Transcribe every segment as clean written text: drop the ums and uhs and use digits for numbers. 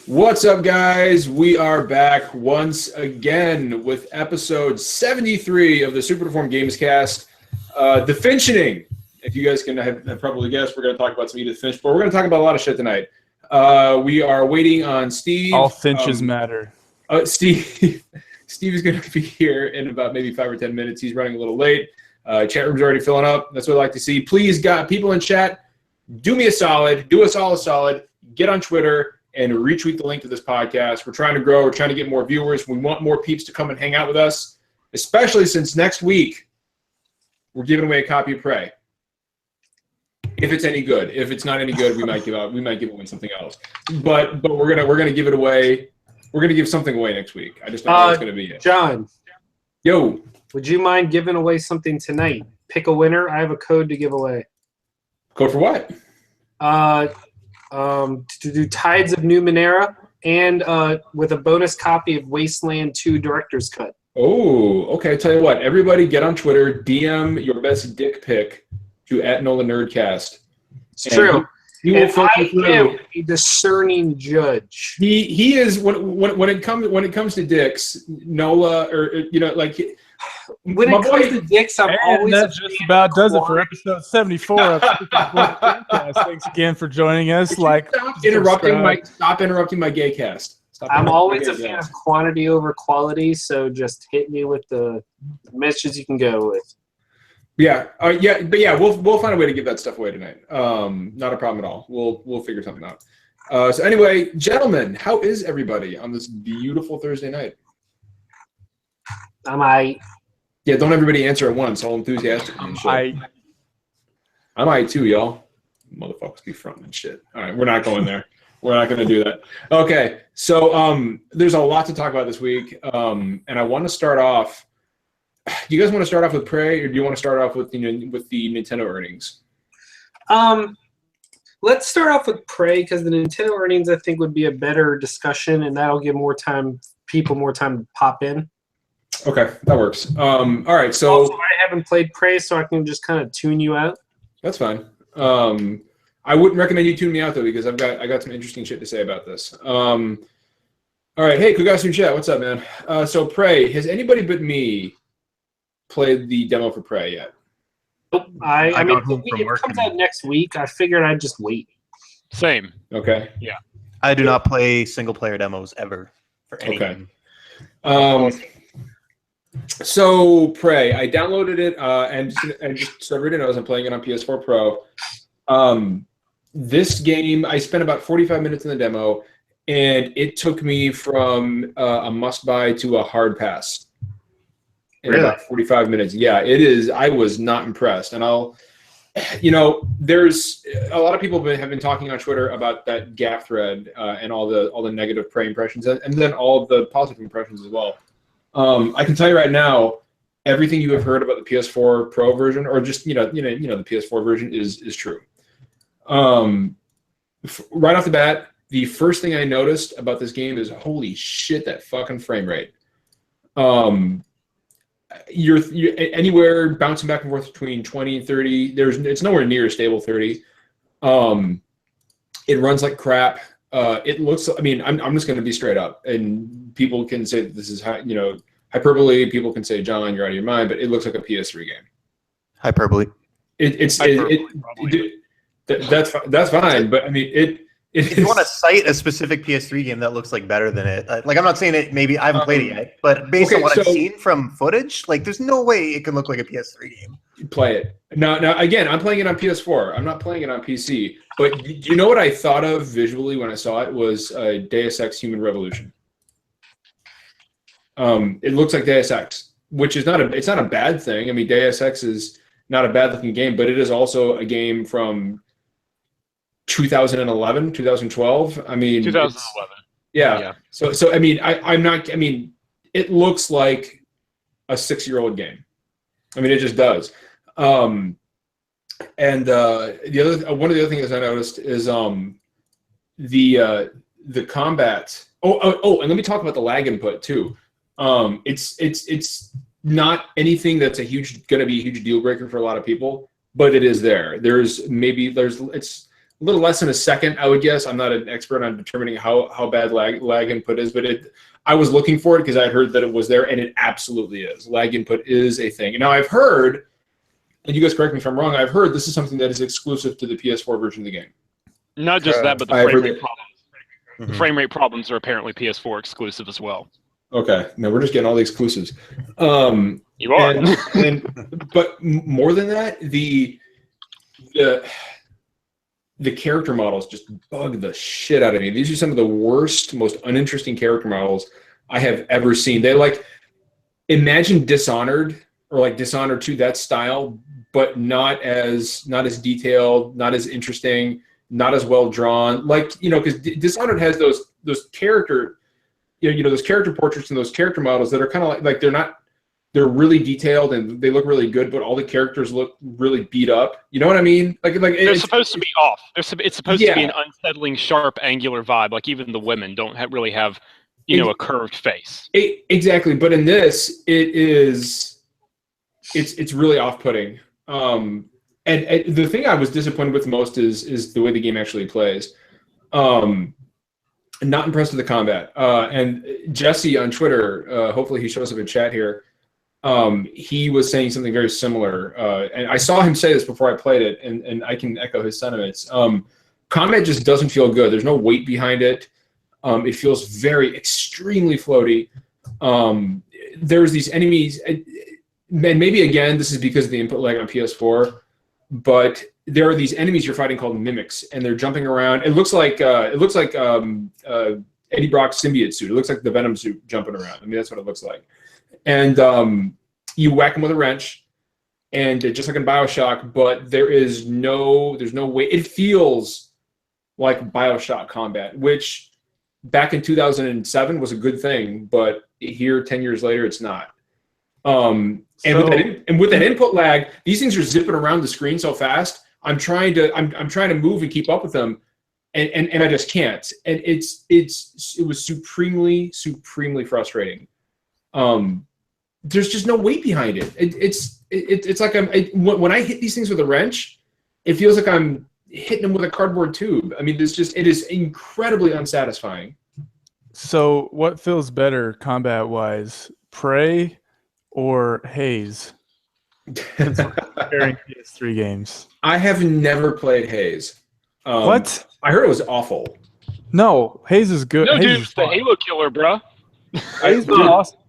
What's up, guys? We are back once again with episode 73 of the Super Deformed Gamescast, the Finchening. If you guys can have probably guessed, we're going to talk about some Edith Finch, but we're going to talk about a lot of shit tonight. We are waiting on Steve. All Finches matter. Steve is going to be here in about maybe 5 or 10 minutes. He's running a little late. Chat room's already filling up. That's what I like to see. Please, people in chat, do me a solid. Do us all a solid. Get on Twitter and retweet the link to this podcast. We're trying to grow. We're trying to get more viewers. We want more peeps to come and hang out with us, especially since next week we're giving away a copy of Prey. If it's any good. If it's not any good, we might give away something else. But we're gonna give it away. We're gonna give something away next week. I just don't know what's gonna be it. John. Yo. Would you mind giving away something tonight? Pick a winner. I have a code to give away. Code for what? To do Tides of Numenera and with a bonus copy of Wasteland 2 Director's Cut. Oh, okay. Tell you what, everybody get on Twitter, DM your best dick pic to @NolanNerdcast. It's true. And I am a discerning judge. He is when it comes to dicks, Nola, or like. When it comes to dicks, I'm always. That just about does it for episode 74 of Gamescast. Thanks again for joining us. Stop interrupting my gay cast. I'm always a fan of quantity over quality, so just hit me with the messages you can go with. Yeah, we'll find a way to give that stuff away tonight. Not a problem at all. We'll figure something out. So anyway, gentlemen, how is everybody on this beautiful Thursday night? Yeah, don't everybody answer at once, all enthusiastic and shit. I'm I too, y'all. Motherfuckers be fronting and shit. All right, we're not going there. We're not going to do that. Okay, so there's a lot to talk about this week, and I want to start off. Do you guys want to start off with Prey, or do you want to start off with the Nintendo earnings? Let's start off with Prey because the Nintendo earnings I think would be a better discussion, and that'll give people more time to pop in. Okay, that works. All right, so also, I haven't played Prey, so I can just kind of tune you out. That's fine. I wouldn't recommend you tune me out though because I got some interesting shit to say about this. All right, hey, Kugasu Chat, what's up, man? So Prey, has anybody but me played the demo for Prey yet? Nope. I mean, it comes out next week. I figured I'd just wait. Same. Okay. Yeah. I do not play single-player demos ever for any game. So Prey, I downloaded it and just so everybody knows, I'm playing it on PS4 Pro. This game, I spent about 45 minutes in the demo, and it took me from a must-buy to a hard pass. In about 45 minutes. Yeah, it is. I was not impressed. And there's a lot of people have been talking on Twitter about that gap thread and all the negative Prey impressions and then all of the positive impressions as well. I can tell you right now, everything you have heard about the PS4 Pro version, or just the PS4 version is true. Right off the bat, the first thing I noticed about this game is holy shit, that fucking frame rate. You're anywhere bouncing back and forth between 20 and 30. It's nowhere near a stable 30. It runs like crap. It looks. I mean, I'm just going to be straight up, and people can say that this is hyperbole. People can say, John, you're out of your mind, but it looks like a PS3 game. Hyperbole. That's fine, but I mean if you want to cite a specific PS3 game that looks like better than it, I'm not saying it. Maybe I haven't played it yet, but based on what I've seen from footage, there's no way it can look like a PS3 game. Play it now. Again, I'm playing it on PS4. I'm not playing it on PC. But do you know what I thought of visually when I saw it was Deus Ex: Human Revolution. It looks like Deus Ex, which is it's not a bad thing. I mean, Deus Ex is not a bad looking game, but it is also a game from 2011, 2012. I mean, 2011. Yeah. So I mean, it looks like a 6-year-old game. I mean, it just does. And one of the other things I noticed is the combat. Oh, and let me talk about the lag input too. It's not anything that's going to be a huge deal breaker for a lot of people, but it is there. It's little less than a second, I would guess. I'm not an expert on determining how bad lag input is, but I was looking for it because I heard that it was there, and it absolutely is. Lag input is a thing. And now I've heard, and you guys correct me if I'm wrong, I've heard this is something that is exclusive to the PS4 version of the game. Not just that, but the frame rate problems. The frame rate problems are apparently PS4 exclusive as well. Okay, no, we're just getting all the exclusives. You are. But more than that, the character models just bug the shit out of me. These are some of the worst, most uninteresting character models I have ever seen. They imagine Dishonored or like Dishonored 2, that style, but not as detailed, not as interesting, not as well drawn. Like, because Dishonored has those character, those character portraits and those character models that are kind of like they're really detailed and they look really good, but all the characters look really beat up. You know what I mean? Like they're supposed to be off. It's supposed to be an unsettling, sharp, angular vibe. Like even the women don't really have, a curved face. Exactly, but in this, it's really off-putting. And the thing I was disappointed with most is the way the game actually plays. Not impressed with the combat. And Jesse on Twitter, hopefully he shows up in chat here. He was saying something very similar, and I saw him say this before I played it, and I can echo his sentiments. Combat just doesn't feel good. There's no weight behind it. It feels extremely floaty. There's these enemies, and maybe again this is because of the input lag on PS4, but there are these enemies you're fighting called mimics, and they're jumping around. It looks like Eddie Brock's symbiote suit. It looks like the Venom suit jumping around. I mean, that's what it looks like. And you whack them with a wrench, and just like in BioShock, but there's no way. It feels like BioShock combat, which back in 2007 was a good thing, but here 10 years later, it's not. And with that input lag, these things are zipping around the screen so fast. I'm trying to move and keep up with them, and I just can't. And it was supremely frustrating. There's just no weight behind it. It's like when I hit these things with a wrench, it feels like I'm hitting them with a cardboard tube. I mean, it is incredibly unsatisfying. So what feels better combat-wise, Prey or Haze? Comparing PS3 games. I have never played Haze. What? I heard it was awful. No, Haze is good. No, Haze dude, is it's the Halo killer, bro. Haze is awesome.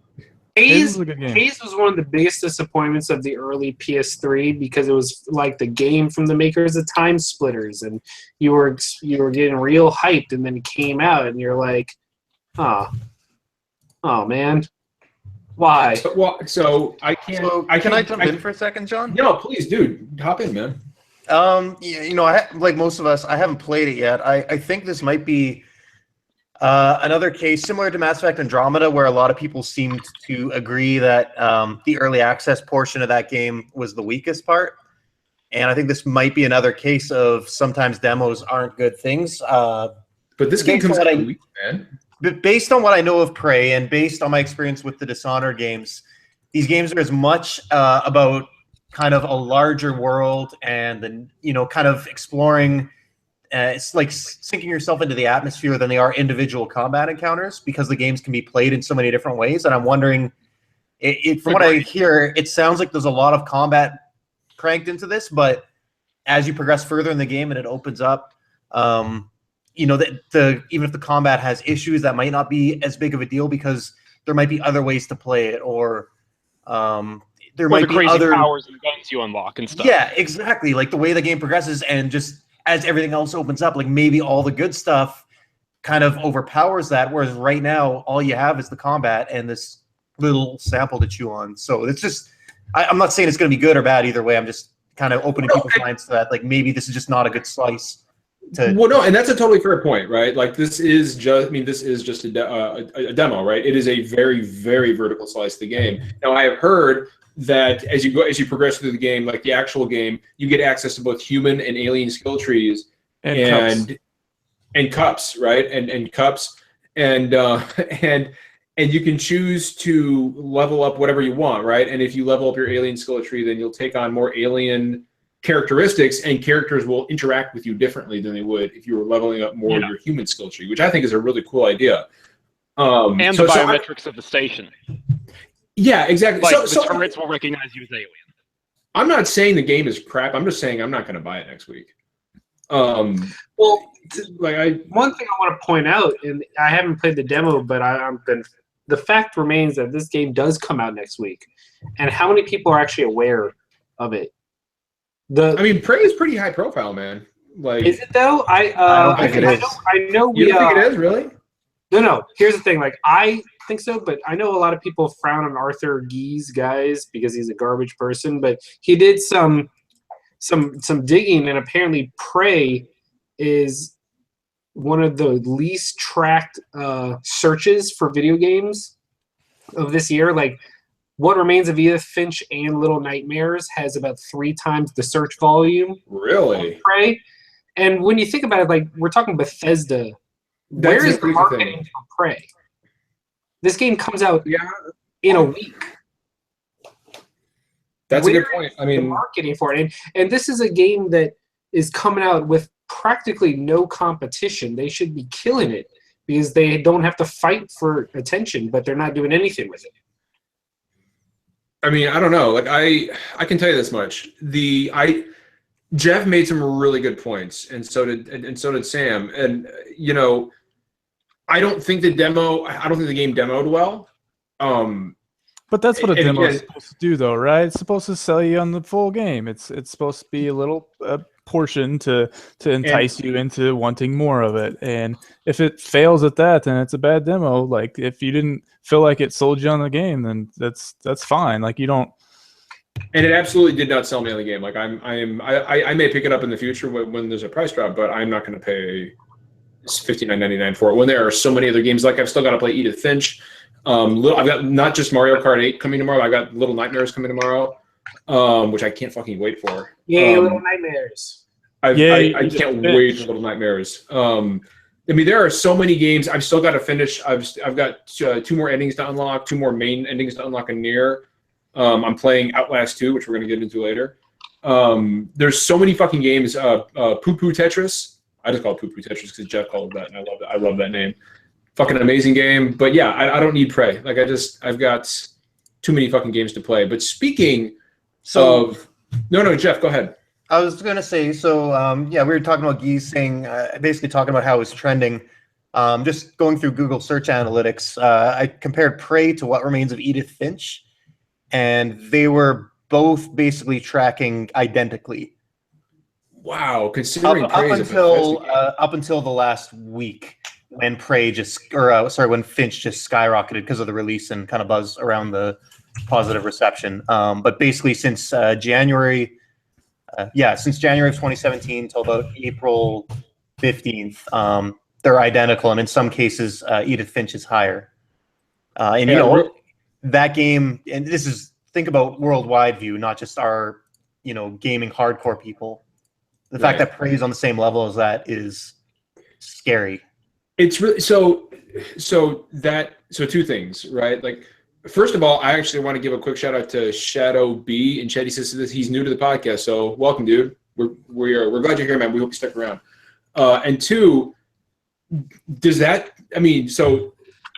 Haze Haze was one of the biggest disappointments of the early PS3 because it was like the game from the makers of Time Splitters, and you were getting real hyped, and then it came out, and you're like, oh man, why? So I can't. Can I jump in for a second, John? No, please, dude, hop in, man. Like most of us, I haven't played it yet. I think this might be another case similar to Mass Effect Andromeda, where a lot of people seemed to agree that the early access portion of that game was the weakest part. And I think this might be another case of sometimes demos aren't good things. But this game comes out weak, man. But based on what I know of Prey and based on my experience with the Dishonored games, these games are as much about kind of a larger world and kind of exploring. It's like sinking yourself into the atmosphere than they are individual combat encounters, because the games can be played in so many different ways. And I'm wondering, from what I hear, it sounds like there's a lot of combat cranked into this, but as you progress further in the game and it opens up, even if the combat has issues, that might not be as big of a deal because there might be other ways to play it, or there might be crazy other powers and guns you unlock and stuff. Yeah, exactly. Like the way the game progresses, and just as everything else opens up, like maybe all the good stuff kind of overpowers that, whereas right now all you have is the combat and this little sample to chew on. So it's just, I'm not saying it's going to be good or bad either way. I'm just kind of opening people's minds to that. Like maybe this is just not a good slice. Well, no, and that's a totally fair point, right? Like this is just a demo, right? It is a very, very vertical slice of the game. Now I have heard that as you progress through the game, like the actual game, you get access to both human and alien skill trees and cups, right? And cups and you can choose to level up whatever you want, right? And if you level up your alien skill tree, then you'll take on more alien characteristics, and characters will interact with you differently than they would if you were leveling up more of your human skill tree, which I think is a really cool idea. And the biometrics of the station. Yeah, exactly. Like the turrets will recognize you as alien. I'm not saying the game is crap. I'm just saying I'm not going to buy it next week. Well, like one thing I want to point out, and I haven't played the demo, but the fact remains that this game does come out next week, and how many people are actually aware of it? I mean, Prey is pretty high profile, man. Like, is it though? I don't think it is. I know you don't think it is, really? No. Here's the thing. Like, I think so, but I know a lot of people frown on Arthur Gee's guys because he's a garbage person. But he did some digging, and apparently, Prey is one of the least tracked searches for video games of this year. Like, What Remains of Edith Finch and Little Nightmares has about 3 times the search volume. Really? Of Prey. And when you think about it, like, we're talking Bethesda. Where is the marketing for Prey? This game comes out in a week. That's a good point. I mean, the marketing for it, and this is a game that is coming out with practically no competition. They should be killing it because they don't have to fight for attention, but they're not doing anything with it. I mean, I don't know. Like, I can tell you this much: Jeff made some really good points, and so did Sam. And you know, I don't think the game demoed well. But that's what a demo is supposed to do, though, right? It's supposed to sell you on the full game. It's supposed to be a little portion to entice you into wanting more of it. And if it fails at that, then it's a bad demo. Like, if you didn't feel like it sold you on the game, then that's fine. Like, you don't. And it absolutely did not sell me on the game. Like, I may pick it up in the future when there's a price drop, but I'm not going to pay $59.99 for it when there are so many other games. Like, I've still got to play Edith Finch. I've got not just Mario Kart 8 coming tomorrow. I got Little Nightmares coming tomorrow, which I can't fucking wait for. Yay, Little Nightmares! I can't wait for Little Nightmares. I mean, there are so many games I've still got to finish. I've got 2 more endings to unlock, 2 more main endings to unlock in Nier. I'm playing Outlast 2, which we're going to get into later. There's so many fucking games. Poo Poo Tetris. I just call it Poo Poo Tetris because Jeff called it that, and I love it. I love that name. Fucking amazing game. But yeah, I don't need Prey. Like, I've got too many fucking games to play. But speaking of... No, Jeff, go ahead. I was going to say, we were talking about Geese saying, basically talking about how it was trending. Just going through Google search analytics, I compared Prey to What Remains of Edith Finch, and they were both basically tracking identically. Wow, considering up until the last week, when Finch just skyrocketed because of the release and kind of buzz around the positive reception. But basically, since January of 2017 till about April 15th, they're identical, and in some cases, Edith Finch is higher. That game, and this is, think about worldwide view, not just our, gaming hardcore people. The fact that Prey is on the same level as that is scary. It's really so 2 things, right? Like, first of all, I actually want to give a quick shout out to Shadow B, and Chetty says he's new to the podcast, so welcome, dude. We're glad you're here, man. We hope you stick around. And 2, does that? I mean, so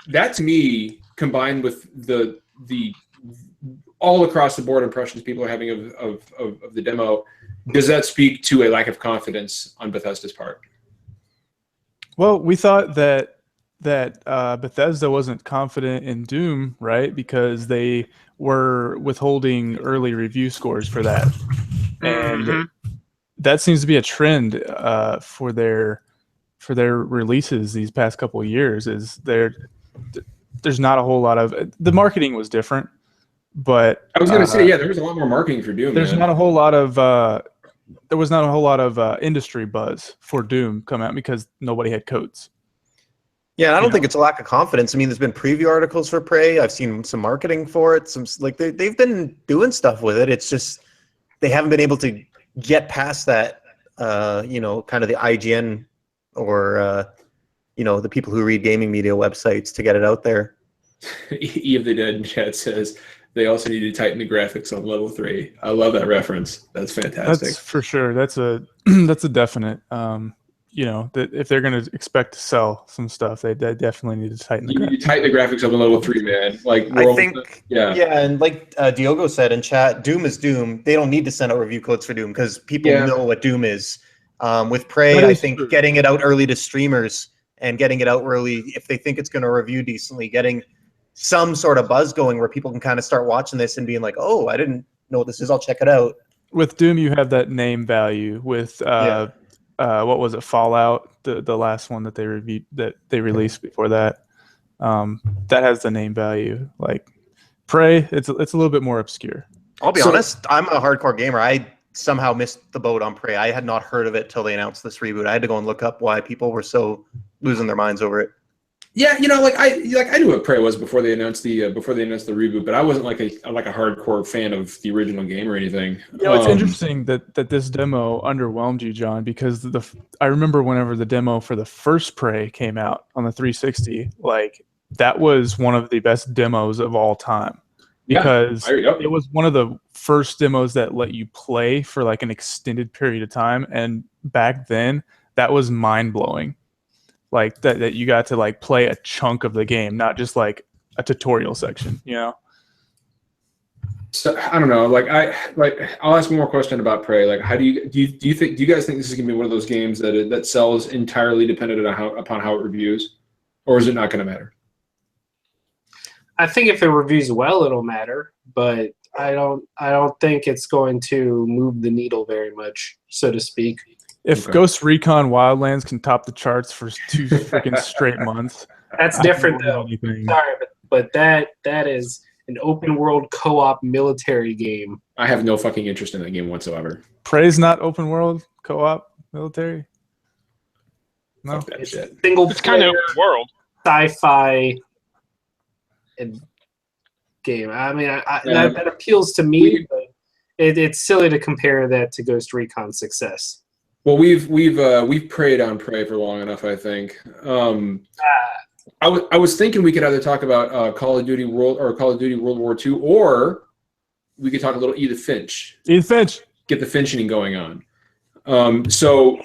that to me, combined with the all across the board impressions people are having of the demo, does that speak to a lack of confidence on Bethesda's part? Well, we thought that Bethesda wasn't confident in Doom, right? Because they were withholding early review scores for that, and that seems to be a trend for their releases these past couple of years. Is there's not a whole lot of the marketing was different, but I was going to say there was a lot more marketing for Doom. There's not a whole lot of there was not a whole lot of industry buzz for Doom come out because nobody had codes. Yeah, I don't think it's a lack of confidence. I mean, there's been preview articles for Prey. I've seen some marketing for it. They've been doing stuff with it. It's just they haven't been able to get past that, kind of the IGN or, the people who read gaming media websites to get it out there. E of the Dead in chat says, they also need to tighten the graphics on level 3. I love that reference. That's fantastic. That's for sure. That's a that's a definite. That if they're going to expect to sell some stuff, they definitely need to tighten the You graphics. need to tighten the graphics up on level 3, man. Like I think, yeah. and like Diogo said in chat, Doom is Doom. They don't need to send out review codes for Doom because people know what Doom is. With Prey, I think getting it out early to streamers and getting it out early, if they think it's going to review decently, getting some sort of buzz going where people can kind of start watching this and being like, oh, I didn't know what this is. I'll check it out. With Doom, you have that name value. With what was it, Fallout, the last one that they reviewed, that they released before that, that has the name value. Like Prey, it's a little bit more obscure. I'll be honest, I'm a hardcore gamer. I somehow missed the boat on Prey. I had not heard of it till they announced this reboot. I had to go and look up why people were so losing their minds over it. Yeah, I knew what Prey was before they announced the reboot, but I wasn't like a hardcore fan of the original game or anything. It's interesting that this demo underwhelmed you, John, because I remember whenever the demo for the first Prey came out on the 360, like that was one of the best demos of all time. Because it was one of the first demos that let you play for like an extended period of time, and back then that was mind-blowing. Like that you got to like play a chunk of the game, not just like a tutorial section, So I don't know. I'll ask one more question about Prey. Like, how do you guys think this is gonna be one of those games that sells entirely dependent on upon how it reviews, or is it not gonna matter? I think if it reviews well, it'll matter, but I don't think it's going to move the needle very much, so to speak. If Ghost Recon Wildlands can top the charts for 2 freaking straight months, that's different though. Sorry, but that is an open world co-op military game. I have no fucking interest in that game whatsoever. Prey's not open world co-op military. No, it's single. It's kind of open world Sci-fi game. I mean, that appeals to me, but it's silly to compare that to Ghost Recon's success. Well, we've preyed on Prey for long enough, I think. I was thinking we could either talk about Call of Duty World War II, or we could talk a little Edith Finch. Edith Finch. Get the Finchening going on. So,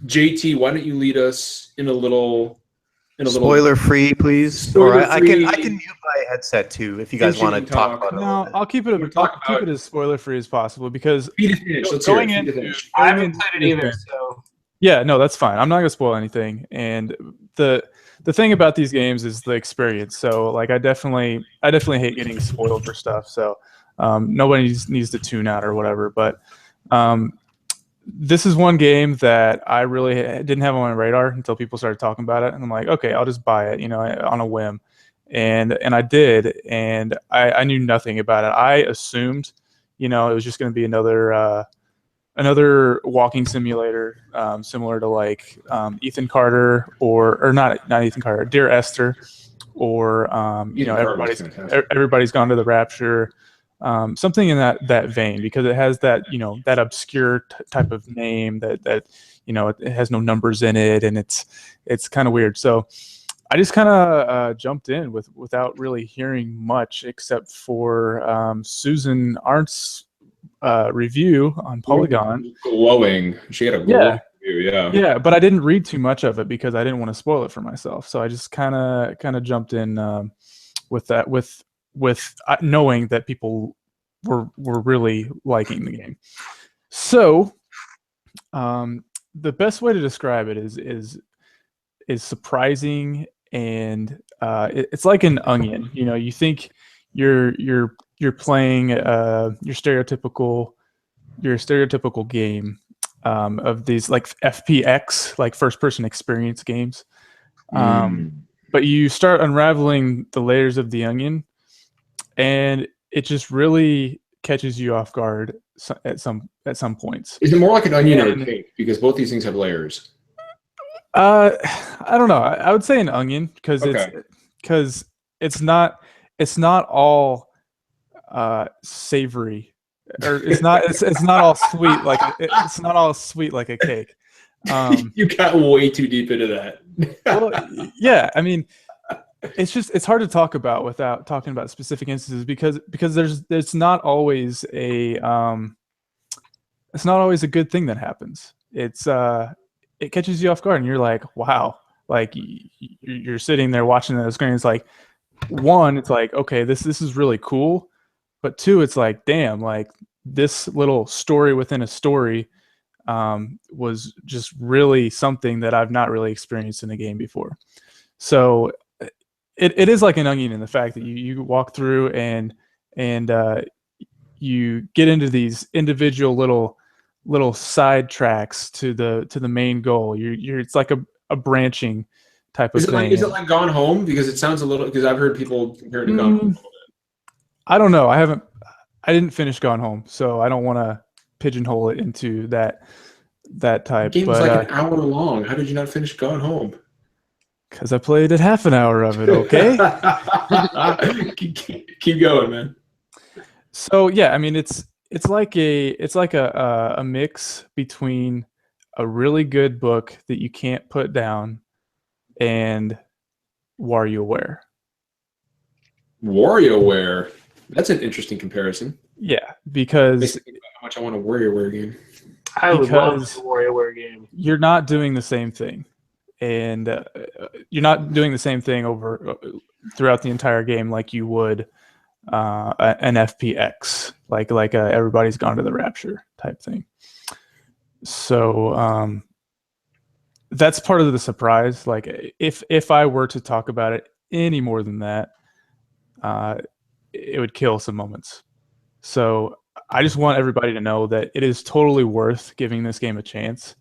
JT, why don't you lead us in a little spoiler free, please. Or I can mute my headset too if you guys want to talk about it. No, I'll keep it as spoiler free as possible because I haven't played it either. So yeah, no, that's fine. I'm not gonna spoil anything. And the thing about these games is the experience. So like I definitely hate getting spoiled for stuff. So nobody needs to tune out or whatever. But this is one game that I really didn't have on my radar until people started talking about it, and I'm like, okay, I'll just buy it, on a whim, and I did, and I knew nothing about it. I assumed, it was just going to be another walking simulator, similar to like Ethan Carter or not Ethan Carter, Dear Esther, or everybody's gone to the Rapture. Something in that vein, because it has that that obscure type of name that it has no numbers in it, and it's kind of weird. So I just kind of jumped in without really hearing much except for Susan Arndt's review on Polygon. Glowing. She had a glowing review, yeah. But I didn't read too much of it because I didn't want to spoil it for myself. So I just kind of jumped in with that with knowing that people were really liking the game. So the best way to describe it is surprising, and it's like an onion. You think you're playing your stereotypical game of these like FPX, like first person experience games. But you start unraveling the layers of the onion, and it just really catches you off guard at some points. Is it more like an onion or a cake? Because both these things have layers. I don't know. I would say an onion because it's not all savory, or it's not all sweet it's not all sweet like a cake. You got way too deep into that. Well, yeah, I mean, it's hard to talk about without talking about specific instances because it's not always a good thing that happens. It catches you off guard and you're like, wow, like you're sitting there watching the screen. It's like, one, it's like, okay, this is really cool, but two, it's like, damn, like this little story within a story was just really something that I've not really experienced in a game before. So it is like an onion in the fact that you walk through and you get into these individual little side tracks to the main goal. It's like a branching type of thing. Is it like Gone Home? Because it sounds a little, because I've heard people compare it to Gone Home. I don't know. I didn't finish Gone Home, so I don't want to pigeonhole it into that type. The game was like an hour long. How did you not finish Gone Home? Because I played it half an hour of it. Okay. keep going, man. So yeah, I mean it's like a mix between a really good book that you can't put down and WarioWare. WarioWare. That's an interesting comparison. Yeah, because Basically, how much I want a WarioWare game. I would love the WarioWare game. You're not doing the same thing, and you're not doing the same thing throughout the entire game like you would an FPX, like Everybody's Gone to the Rapture type thing. So that's part of the surprise. Like if I were to talk about it any more than that, it would kill some moments. So I just want everybody to know that it is totally worth giving this game a chance,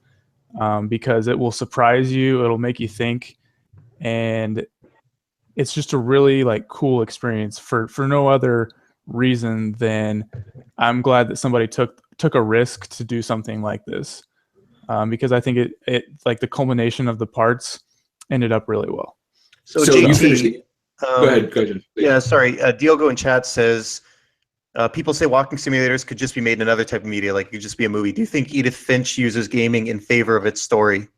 because it will surprise you. It'll make you think, and it's just a really like cool experience for no other reason than I'm glad that somebody took a risk to do something like this, because I think it like the culmination of the parts ended up really well. So you JT, finished it. Go ahead. Yeah, sorry. Diogo in chat says, people say walking simulators could just be made in another type of media, like it could just be a movie. Do you think Edith Finch uses gaming in favor of its story?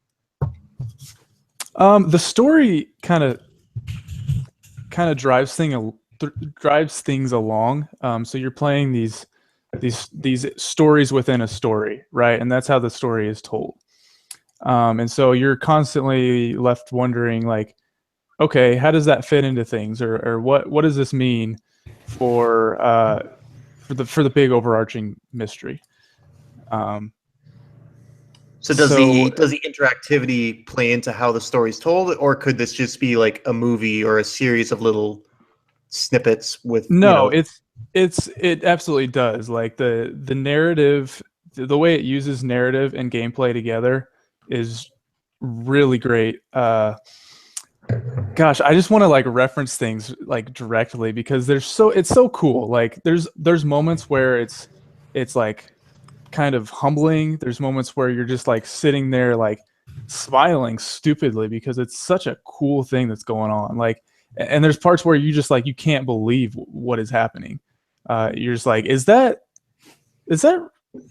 The story kind of drives things along. So you're playing these stories within a story, right? And that's how the story is told. And so you're constantly left wondering, like, okay, how does that fit into things, or what does this mean for the big overarching mystery? So does the interactivity play into how the story's told, or could this just be like a movie or a series of little snippets with? No, it absolutely does. Like the narrative, the way it uses narrative and gameplay together is really great. Gosh, I just want to like reference things like directly because it's so cool. Like there's moments where it's like kind of humbling. There's moments where you're just like sitting there like smiling stupidly because it's such a cool thing that's going on. Like, and there's parts where you just like you can't believe what is happening. You're just like, is that?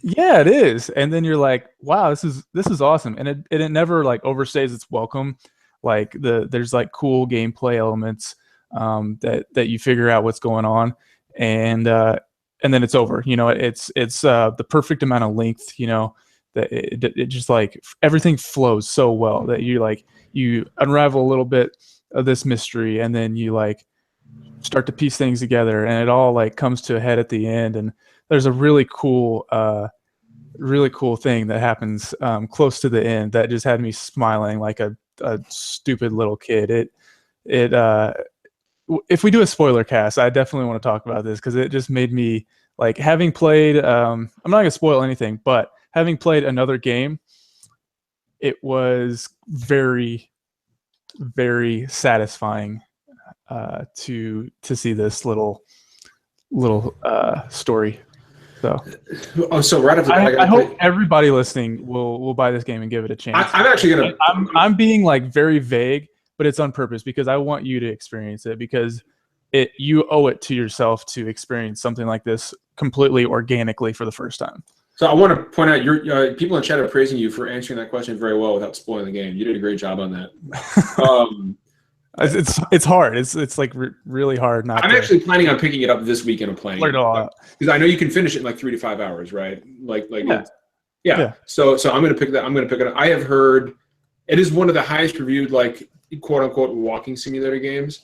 Yeah, it is. And then you're like, wow, this is awesome. And it never like overstays its welcome. Like there's like cool gameplay elements that you figure out what's going on, and then it's over. You know, it's the perfect amount of length. You know, that it just like everything flows so well that you unravel a little bit of this mystery, and then you like start to piece things together, and it all like comes to a head at the end. And there's a really cool thing that happens close to the end that just had me smiling like a stupid little kid. If we do a spoiler cast, I definitely want to talk about this because it just made me like, having played I'm not gonna spoil anything, but having played another game, it was very, very satisfying to see this little story. So right after that, I hope everybody listening will buy this game and give it a chance. I'm actually gonna. I'm being like very vague, but it's on purpose because I want you to experience it, because you owe it to yourself to experience something like this completely organically for the first time. So I want to point out, your people in chat are praising you for answering that question very well without spoiling the game. You did a great job on that. It's hard. It's like really hard not. I'm to actually planning on picking it up this weekend and playing flirt it it all out. because I know you can finish it in like 3 to 5 hours, right? Yeah. Yeah. So I'm gonna pick that. I'm gonna pick it up. I have heard it is one of the highest reviewed like quote unquote walking simulator games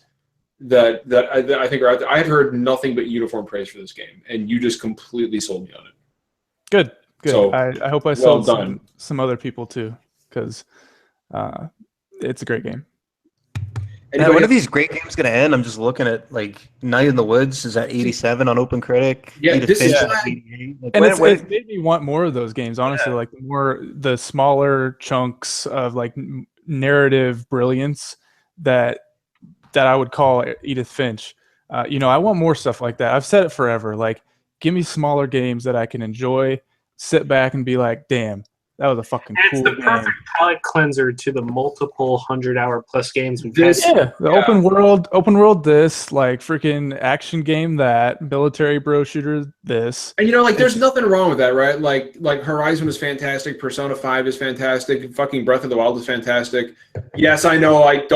that I think are out there. I had heard nothing but uniform praise for this game, and you just completely sold me on it. Good. So, I hope I well sold some other people too, because it's a great game. Man, when are these great games going to end? I'm just looking at like Night in the Woods is at 87 on OpenCritic. Yeah, Edith this Finch is- is at 88. Like, And when- it's made me want more of those games, honestly. Like the smaller chunks of like narrative brilliance that I would call Edith Finch. I want more stuff like that. I've said it forever. Like, give me smaller games that I can enjoy, sit back and be like, damn, that was a fucking And cool it's the game. perfect palate cleanser to the multiple 100-hour-plus games we've had. Yeah, the open world this, like freaking action game that, military bro shooter this. And like there's nothing wrong with that, right? Like Horizon is fantastic, Persona 5 is fantastic, fucking Breath of the Wild is fantastic. Yes, I know I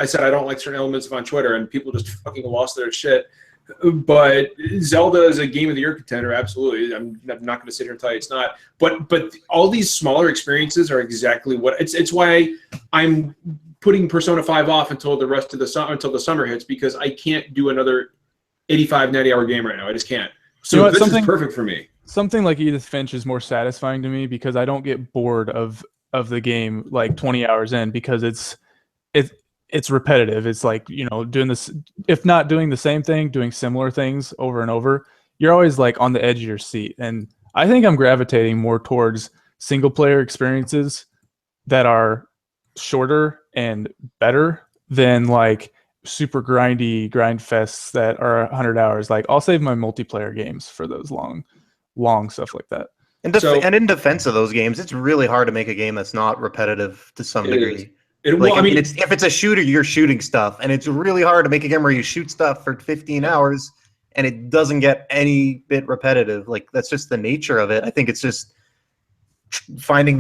said I don't like certain elements on Twitter and people just fucking lost their shit. But Zelda is a Game of the Year contender, absolutely. I'm not going to sit here and tell you it's not. But all these smaller experiences are exactly what it's why I'm putting Persona 5 off until the rest of until the summer hits, because I can't do another 85, 90-hour game right now. I just can't. So this is perfect for me. Something like Edith Finch is more satisfying to me because I don't get bored of the game like 20 hours in, because it's repetitive. It's like, doing this, if not doing the same thing, doing similar things over and over. You're always like on the edge of your seat. And I think I'm gravitating more towards single player experiences that are shorter and better than like super grindy grind fests that are 100 hours. Like, I'll save my multiplayer games for those long stuff like that. And in defense of those games, it's really hard to make a game that's not repetitive to some degree. If it's a shooter, you're shooting stuff, and it's really hard to make a game where you shoot stuff for 15 hours and it doesn't get any bit repetitive. Like, that's just the nature of it. I think it's just finding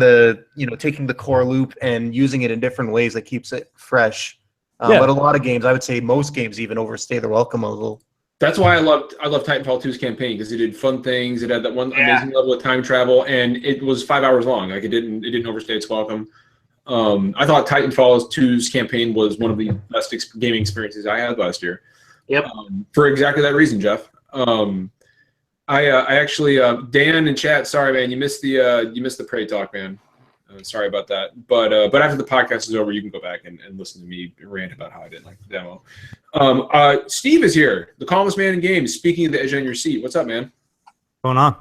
taking the core loop and using it in different ways that keeps it fresh. But a lot of games, I would say most games even overstay their welcome a little. That's why I love Titanfall 2's campaign, because it did fun things. It had that one amazing level of time travel, and it was 5 hours long. Like, it didn't overstay its welcome. I thought Titanfall 2's campaign was one of the best gaming experiences I had last year. Yep. For exactly that reason, Jeff. I actually Dan in chat. Sorry, man, you missed the Prey talk, man. Sorry about that. But after the podcast is over, you can go back and listen to me rant about how I didn't like the demo. Steve is here, the calmest man in games. Speaking of the edge on your seat, what's up, man? What's going on?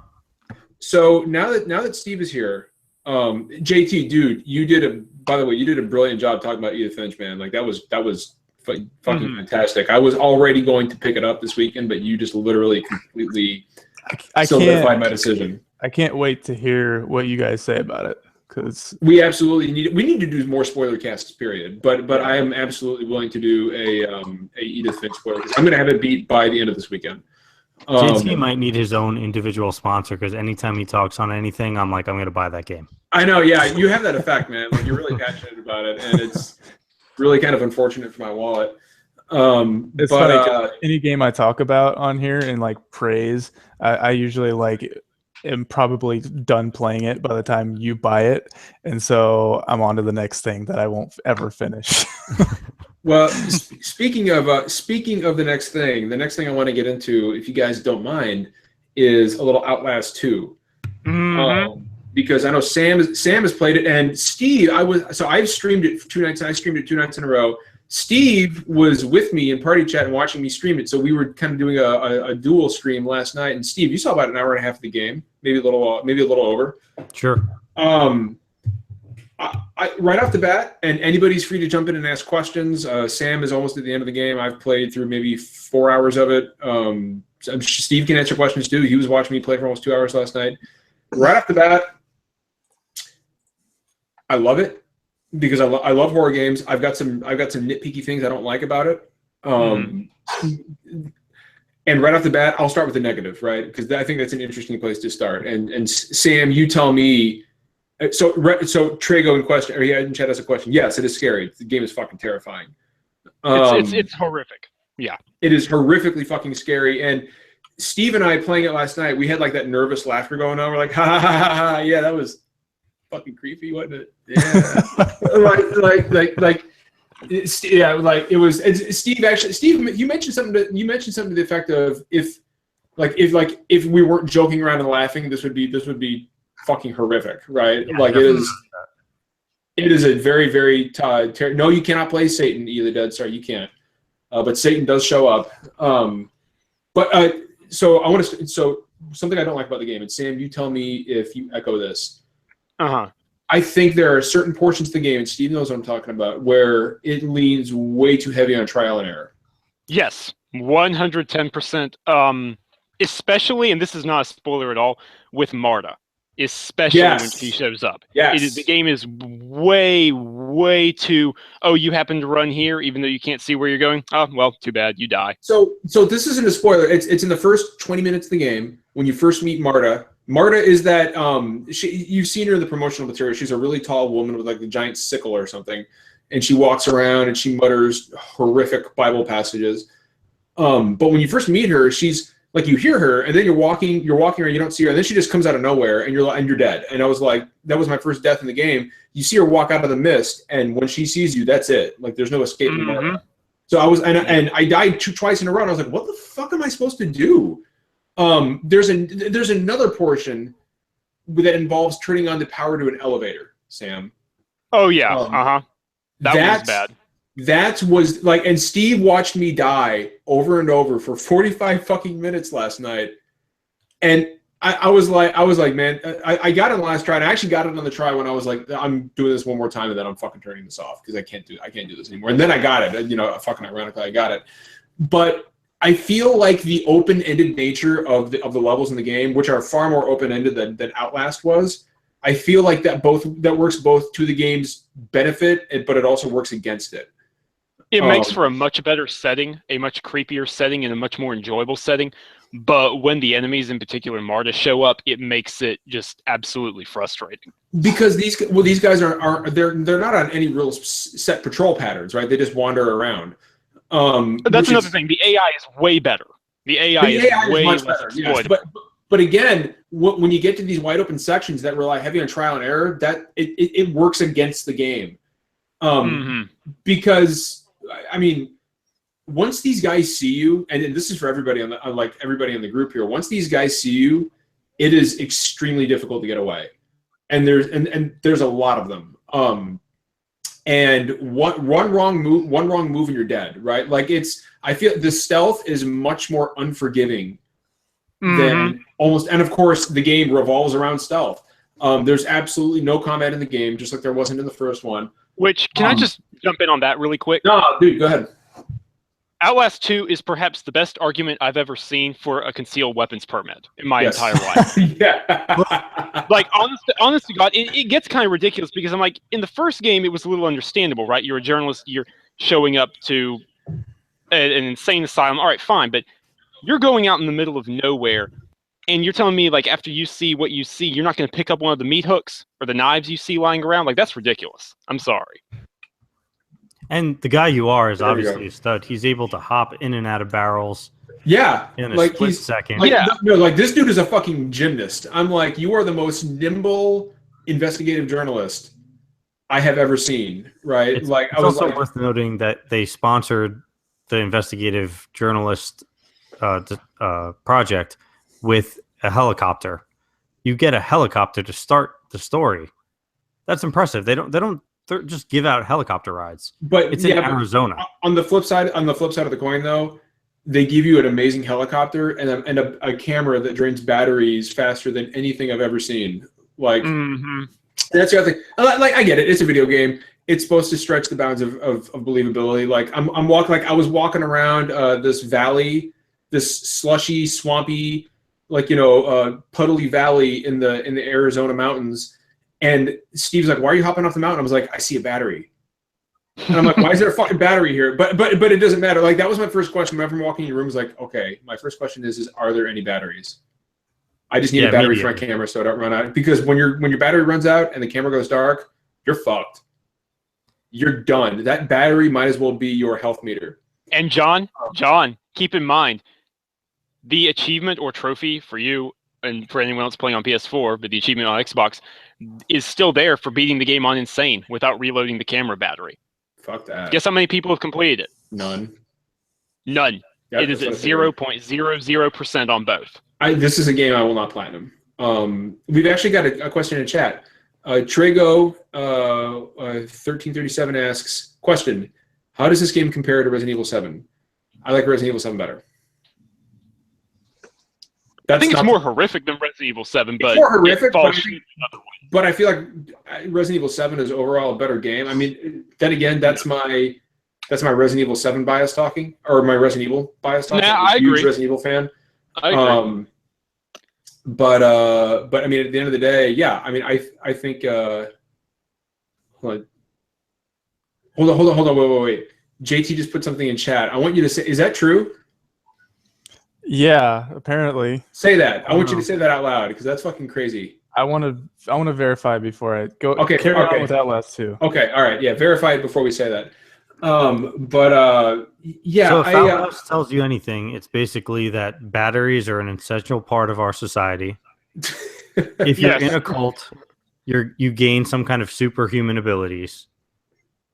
So now that Steve is here, JT, dude, you did a brilliant job talking about Edith Finch, man. Like, that was fucking fantastic. I was already going to pick it up this weekend, but you just literally completely solidified my decision. I can't wait to hear what you guys say about it, because we absolutely need to do more spoiler casts, period. But I am absolutely willing to do a Edith Finch spoiler, because I'm going to have it beat by the end of this weekend. JT might need his own individual sponsor, because anytime he talks on anything, I'm like, I'm going to buy that game. I know, yeah. You have that effect, man. Like, you're really passionate about it, and it's really kind of unfortunate for my wallet. It's funny, any game I talk about on here and like praise, I usually am probably done playing it by the time you buy it, and so I'm on to the next thing that I won't ever finish. Well, speaking of the next thing I want to get into, if you guys don't mind, is a little Outlast 2. Because I know Sam has played it, and Steve, I've streamed it 2 nights, and I streamed it 2 nights in a row. Steve was with me in party chat and watching me stream it, so we were kind of doing a dual stream last night. And Steve, you saw about an hour and a half of the game, maybe a little over. Sure. Right off the bat, and anybody's free to jump in and ask questions. Sam is almost at the end of the game. I've played through maybe 4 hours of it. Steve can answer questions too. He was watching me play for almost 2 hours last night. Right off the bat, I love it because I love horror games. I've got some nitpicky things I don't like about it. And right off the bat, I'll start with the negative, right? Because I think that's an interesting place to start. And Sam, you tell me. So Trago in question, or he in chat has a question. Yes, it is scary. The game is fucking terrifying. It's horrific. Yeah. It is horrifically fucking scary. And Steve and I playing it last night, we had like that nervous laughter going on. We're like, ha ha ha ha. Yeah, that was fucking creepy, wasn't it? Yeah. like it was. Steve, actually, Steve, you mentioned something to the effect of if we weren't joking around and laughing, this would be fucking horrific, right? Yeah, like it is a very, very no, you cannot play Satan, Either Dead. Sorry, you can't. But Satan does show up. So something I don't like about the game, and Sam, you tell me if you echo this. I think there are certain portions of the game, and Steve knows what I'm talking about, where it leans way too heavy on trial and error. Yes, 110%. Especially, and this is not a spoiler at all, with Marta. Especially when she shows up. Yes. The game is way, way too, oh, you happen to run here even though you can't see where you're going? Oh, well, too bad, you die. So this isn't a spoiler. It's in the first 20 minutes of the game when you first meet Marta. Marta is that, you've seen her in the promotional material. She's a really tall woman with like a giant sickle or something. And she walks around and she mutters horrific Bible passages. But when you first meet her, she's, like, you hear her, and then you're walking around, you don't see her, and then she just comes out of nowhere, and you're dead. And I was like, that was my first death in the game. You see her walk out of the mist, and when she sees you, that's it. Like, there's no escaping. Mm-hmm. So I was, and I died twice in a row. And I was like, what the fuck am I supposed to do? There's another portion that involves turning on the power to an elevator, Sam. Oh yeah, That was bad. That was like, and Steve watched me die over and over for 45 fucking minutes last night. And I was like, man, I got it on the last try, and I actually got it on the try when I was like, I'm doing this one more time, and then I'm fucking turning this off because I can't do this anymore. And then I got it, fucking ironically, I got it. But I feel like the open-ended nature of the levels in the game, which are far more open-ended than Outlast was, I feel like that works both to the game's benefit, but it also works against it. It makes for a much better setting, a much creepier setting, and a much more enjoyable setting. But when the enemies, in particular Marta, show up, it makes it just absolutely frustrating. Because these guys they're not on any real set patrol patterns, right? They just wander around. That's another thing. The AI is way better. The AI is way much less better. exploited. Yes. But again, when you get to these wide open sections that rely heavy on trial and error, that it works against the game. Because I mean, once these guys see you, and this is for everybody everybody in the group here, once these guys see you, it is extremely difficult to get away. And there's a lot of them. And one wrong move and you're dead, right? Like I feel the stealth is much more unforgiving than almost, and of course the game revolves around stealth. There's absolutely no combat in the game, just like there wasn't in the first one. Which, can I just jump in on that really quick? No, dude, go ahead. Outlast 2 is perhaps the best argument I've ever seen for a concealed weapons permit in my entire life. Yeah. Like, honest to God, it gets kind of ridiculous because I'm like, in the first game, it was a little understandable, right? You're a journalist, you're showing up to an insane asylum. All right, fine, but you're going out in the middle of nowhere, and you're telling me, like, after you see what you see, you're not going to pick up one of the meat hooks or the knives you see lying around? Like, that's ridiculous. I'm sorry. And the guy you are is obviously a stud. He's able to hop in and out of barrels. Yeah. In a split second. Like, this dude is a fucking gymnast. I'm like, you are the most nimble investigative journalist I have ever seen, right? It's also worth noting that they sponsored the investigative journalist project with a helicopter. You get a helicopter to start the story. That's impressive. They don't just give out helicopter rides. But it's in Arizona. On the flip side of the coin, though, they give you an amazing helicopter and a camera that drains batteries faster than anything I've ever seen. Like, that's the other thing. Like, I get it. It's a video game. It's supposed to stretch the bounds of believability. Like, I'm walking. Like, I was walking around this valley, this slushy, swampy, puddly valley in the Arizona mountains. And Steve's like, why are you hopping off the mountain? I was like, I see a battery. And I'm like, why is there a fucking battery here? But it doesn't matter. Like, that was my first question. Whenever I'm walking in your room, is like, okay, my first question is are there any batteries? I just need a battery for my camera so I don't run out. Because when your battery runs out and the camera goes dark, you're fucked. you're done. That battery might as well be your health meter. And John, keep in mind, the achievement or trophy for you and for anyone else playing on PS4, but the achievement on Xbox is still there for beating the game on Insane without reloading the camera battery. Fuck that. Guess how many people have completed it? None. None. It is at 0.00% on both. This is a game I will not platinum. We've actually got a question in chat. Trago 1337 asks, question, how does this game compare to Resident Evil 7? I like Resident Evil 7 better. I think it's more horrific than Resident Evil 7, but it's more horrific, but I feel like Resident Evil 7 is overall a better game. I mean, then again, that's my Resident Evil 7 bias talking, or my Resident Evil bias talking. Nah, I'm a huge agree. Resident Evil fan. I agree. But I mean, at the end of the day, yeah. I mean, I think. Hold on, wait. JT just put something in chat. I want you to say, is that true? Yeah, apparently. Say that. I want you to say that out loud because that's fucking crazy. I want to verify before I go. Okay, carry on with Outlast too. Okay, all right, yeah. Verify it before we say that. Yeah. So if Outlast tells you anything, it's basically that batteries are an essential part of our society. If you're in a cult, you gain some kind of superhuman abilities.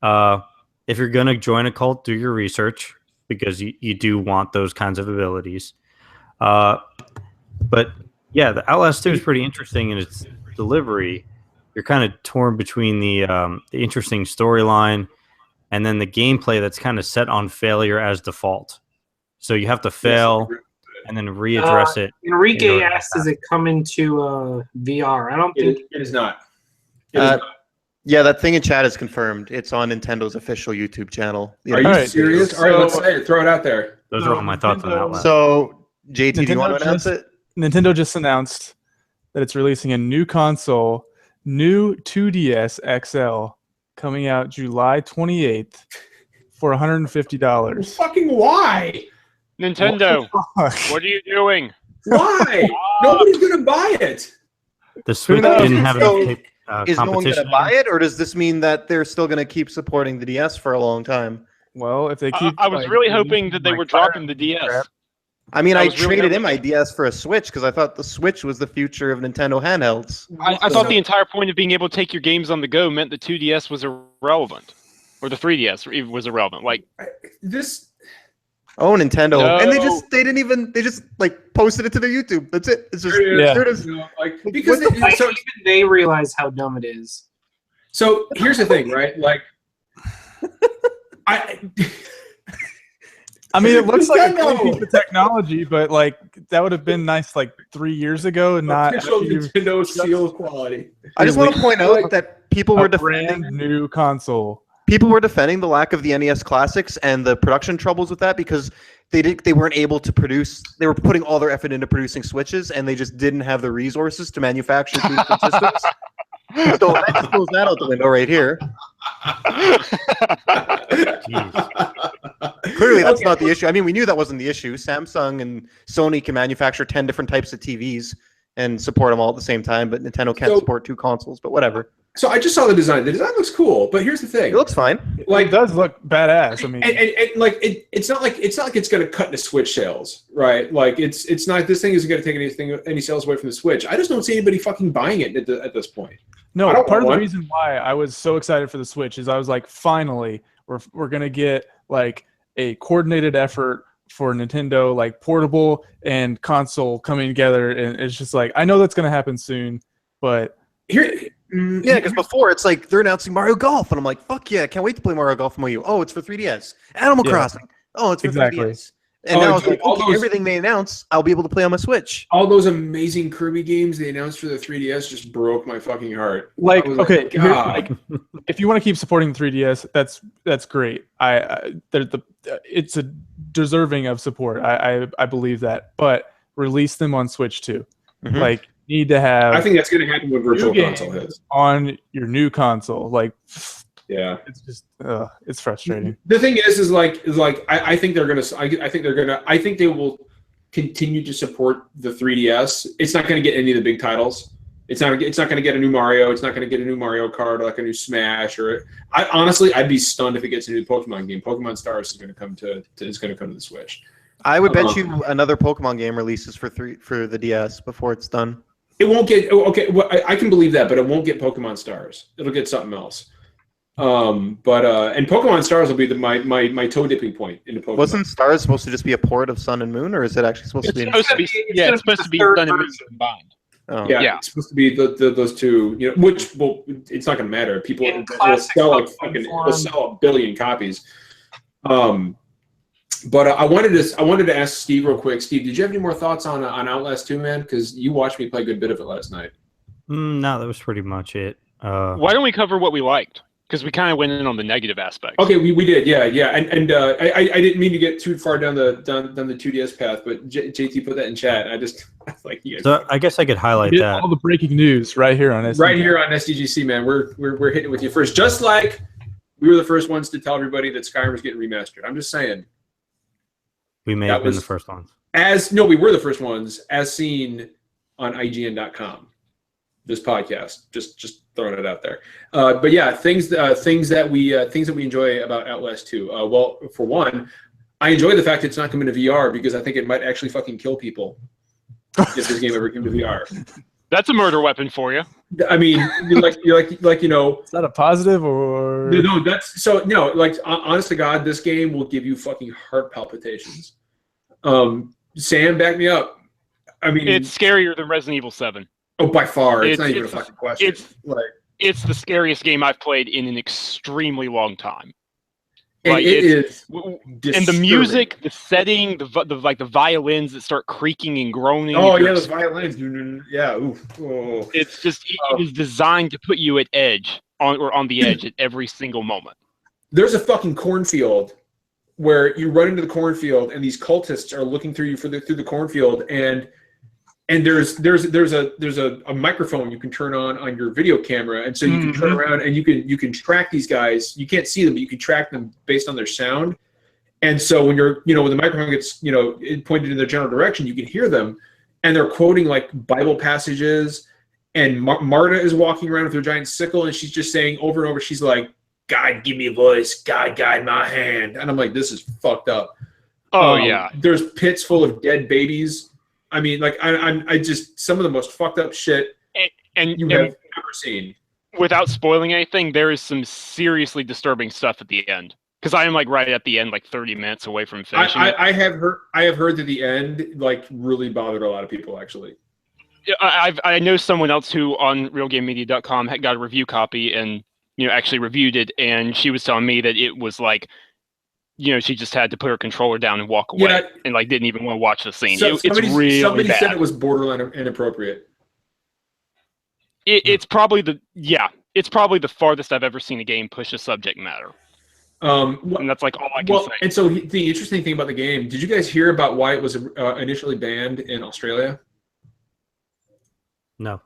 If you're gonna join a cult, do your research because you do want those kinds of abilities. But yeah, the Outlast 2 is pretty interesting in its delivery. You're kind of torn between the interesting storyline and then the gameplay that's kind of set on failure as default. So you have to fail and then readdress it. Enrique asked, does it come into VR? I don't think it is not. Yeah, that thing in chat is confirmed. It's on Nintendo's official YouTube channel. Are you serious? All right, let's say it. Throw it out there. Those are all my thoughts on Outlast. So, JT, do you want to announce it? Nintendo just announced that it's releasing a new console, new 2DS XL, coming out July 28th for $150. Fucking why? Nintendo, what are you doing? Why? Nobody's gonna buy it. The Switch didn't have any Is no one going competition. to buy it, or does this mean that they're still going to keep supporting the DS for a long time? Well, if they keep, I was really hoping that they were dropping the DS. I mean, I was really traded in my hoping. DS for a Switch because I thought the Switch was the future of Nintendo handhelds. I thought the entire point of being able to take your games on the go meant the 2DS was irrelevant, or the 3DS was irrelevant. Like this. Oh, Nintendo! No. And they just like posted it to their YouTube. That's it. It's just Yeah. there it is. Like because even they realize how dumb it is. So here's the thing, right? Like, I mean, it looks like a No. cool piece of technology, but like that would have been nice like 3 years ago, and not official actually Nintendo seal of quality. I just want to point out that people were a brand defending new console. the lack of the NES Classics and the production troubles with that because they weren't able to produce. They were putting all their effort into producing Switches, and they just didn't have the resources to manufacture boosted systems. So that just throws that out the window right here. Clearly, that's not the issue. I mean, we knew that wasn't the issue. Samsung and Sony can manufacture 10 different types of TVs and support them all at the same time, but Nintendo can't support 2 consoles, but whatever. So I just saw the design. The design looks cool, but here's the thing. It looks fine. Like, it does look badass. I mean, and like it's not like it's going to cut into Switch sales, right? Like it's not. This thing isn't going to take any sales away from the Switch. I just don't see anybody fucking buying it at this point. no, I don't part of want the one. reason why I was so excited for the Switch is I was like, finally, we're gonna get like a coordinated effort for Nintendo, like portable and console coming together, and it's just like I know that's gonna happen soon, but Here, Yeah, because before it's like they're announcing Mario Golf, and I'm like, fuck yeah, can't wait to play Mario Golf on Wii U. Oh, it's for 3DS. Animal Yeah. Crossing. Oh, it's for Exactly. 3DS. And Oh, now it's dude, like, all okay, those- everything they announce, I'll be able to play on my Switch. all those amazing Kirby games they announced for the 3DS just broke my fucking heart. like I was okay, like, here, God. like, if you want to keep supporting the 3DS, that's great. It's a deserving of support. I believe that, but release them on Switch too. Mhm. Like, need to have I think that's going to happen when Virtual new Console games hits. on your new console. Like, Yeah. it's just it's frustrating. The thing is like I think they're gonna. I think they will continue to support the 3DS. It's not going to get any of the big titles. It's not going to get a new Mario. It's not going to get a new Mario Kart or like a new Smash. Or honestly, I'd be stunned if it gets a new Pokemon game. Pokemon Stars is going to come to the Switch. I would bet you another Pokemon game releases for the DS before it's done. It won't get okay. Well, I can believe that, but it won't get Pokemon Stars. It'll get something else. And Pokemon Stars will be my toe dipping point into Pokemon. Wasn't Stars supposed to just be a port of Sun and Moon, or is it actually supposed to be? It's supposed to be Sun and Moon combined. Oh. Yeah, it's supposed to be those two. You know, which it's not going to matter. People will sell like fucking. They'll sell 1 billion copies. But I wanted to ask Steve real quick. Steve, did you have any more thoughts on Outlast 2, man? Because you watched me play a good bit of it last night. No, that was pretty much it. Why don't we cover what we liked? Because we kind of went in on the negative aspects. Okay, we did, yeah. And I didn't mean to get too far down the 2DS path, but JT put that in chat. And I just like you guys. So I guess I could highlight Get that. all the breaking news right here on SDGC. Right here on SDGC, man. We're hitting it with you first. Just like we were the first ones to tell everybody that Skyrim was getting remastered. I'm just saying. We may have been the first ones. We were the first ones, as seen on IGN.com. This podcast, just throwing it out there. But yeah, things that we enjoy about Outlast 2. Well, for one, I enjoy the fact it's not coming to VR because I think it might actually fucking kill people if this game ever came to VR. That's a murder weapon for you. I mean, you're like you know. Is that a positive or? No, that's so no. Like, honest to God, this game will give you fucking heart palpitations. Sam, back me up. I mean, it's scarier than Resident Evil 7. Oh, by far, it's not even a fucking question. It's the scariest game I've played in an extremely long time. Like, it is, and the music, the setting, the violins that start creaking and groaning. Oh yeah, those violins. Yeah, oof. Oh. It's just it is designed to put you at edge on the edge at every single moment. There's a fucking cornfield where you run into the cornfield and these cultists are looking through you through the cornfield and there's a microphone you can turn on your video camera, and so you can turn around and you can track these guys. You can't see them, but you can track them based on their sound. And so when when the microphone gets pointed in their general direction, you can hear them, and they're quoting like Bible passages. And Marta is walking around with her giant sickle, and she's just saying over and over, she's like, "God, give me a voice. God, guide my hand." And I'm like, this is fucked up. Oh yeah. There's pits full of dead babies. I mean, like, I just, some of the most fucked up shit you have ever seen. Without spoiling anything, there is some seriously disturbing stuff at the end. Because I am like right at the end, like 30 minutes away from finishing it. I have heard that the end like really bothered a lot of people, actually. I know someone else who on RealGameMedia.com had got a review copy and actually reviewed it, and she was telling me that it was like, she just had to put her controller down and walk away, and like didn't even want to watch the scene. It's really somebody bad. said it was borderline inappropriate. It's probably the farthest I've ever seen a game push a subject matter. And that's like all I can say. And so the interesting thing about the game, did you guys hear about why it was initially banned in Australia? No,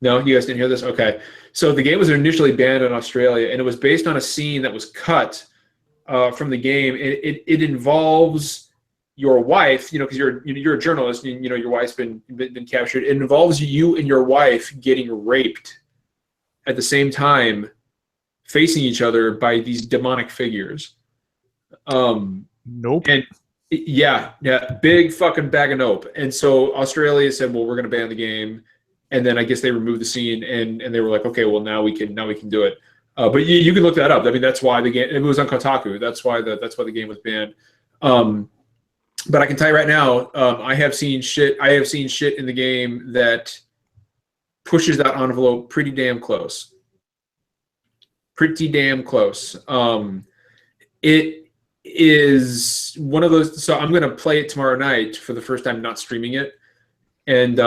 you guys didn't hear this? Okay. So the game was initially banned in Australia, and it was based on a scene that was cut from the game. It involves your wife, because you're a journalist, and your wife's been captured. It involves you and your wife getting raped at the same time, facing each other by these demonic figures. Nope. And yeah, big fucking bag of nope. And so Australia said, well, we're going to ban the game. And then I guess they removed the scene, and they were like, okay, well now we can do it. But you can look that up. I mean, that's why the game. It was on Kotaku. That's why the game was banned. But I can tell you right now, I have seen shit in the game that pushes that envelope pretty damn close. It is one of those. So I'm going to play it tomorrow night for the first time, not streaming it, and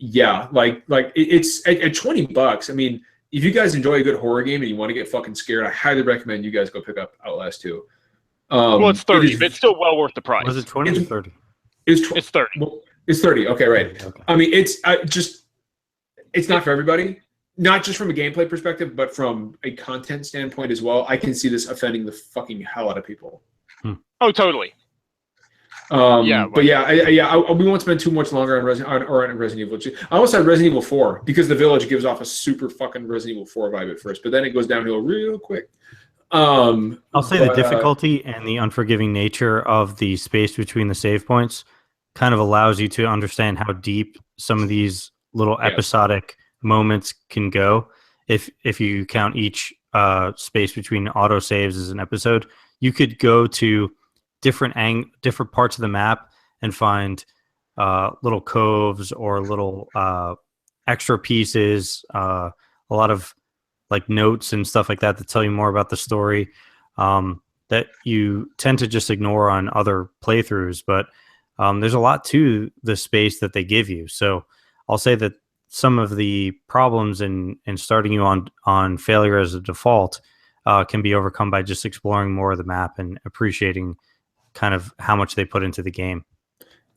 yeah, like it's at $20. I mean, if you guys enjoy a good horror game and you want to get fucking scared, I highly recommend you guys go pick up Outlast 2. Well, it's 30, but it's still well worth the price. Was it 20 or 30? It's 30. Well, it's 30. Okay, right. Okay. I mean, it's not for everybody. Not just from a gameplay perspective, but from a content standpoint as well. I can see this offending the fucking hell out of people. Oh, totally. But we won't spend too much longer on Resident Evil 2. I almost had Resident Evil 4 because the village gives off a super fucking Resident Evil 4 vibe at first, but then it goes downhill real quick. I'll say the difficulty and the unforgiving nature of the space between the save points kind of allows you to understand how deep some of these little episodic moments can go. If you count each space between auto saves as an episode, you could go to different parts of the map and find little coves or little extra pieces, a lot of like notes and stuff like that tell you more about the story that you tend to just ignore on other playthroughs. But there's a lot to the space that they give you. So I'll say that some of the problems in starting you on failure as a default can be overcome by just exploring more of the map and appreciating kind of how much they put into the game.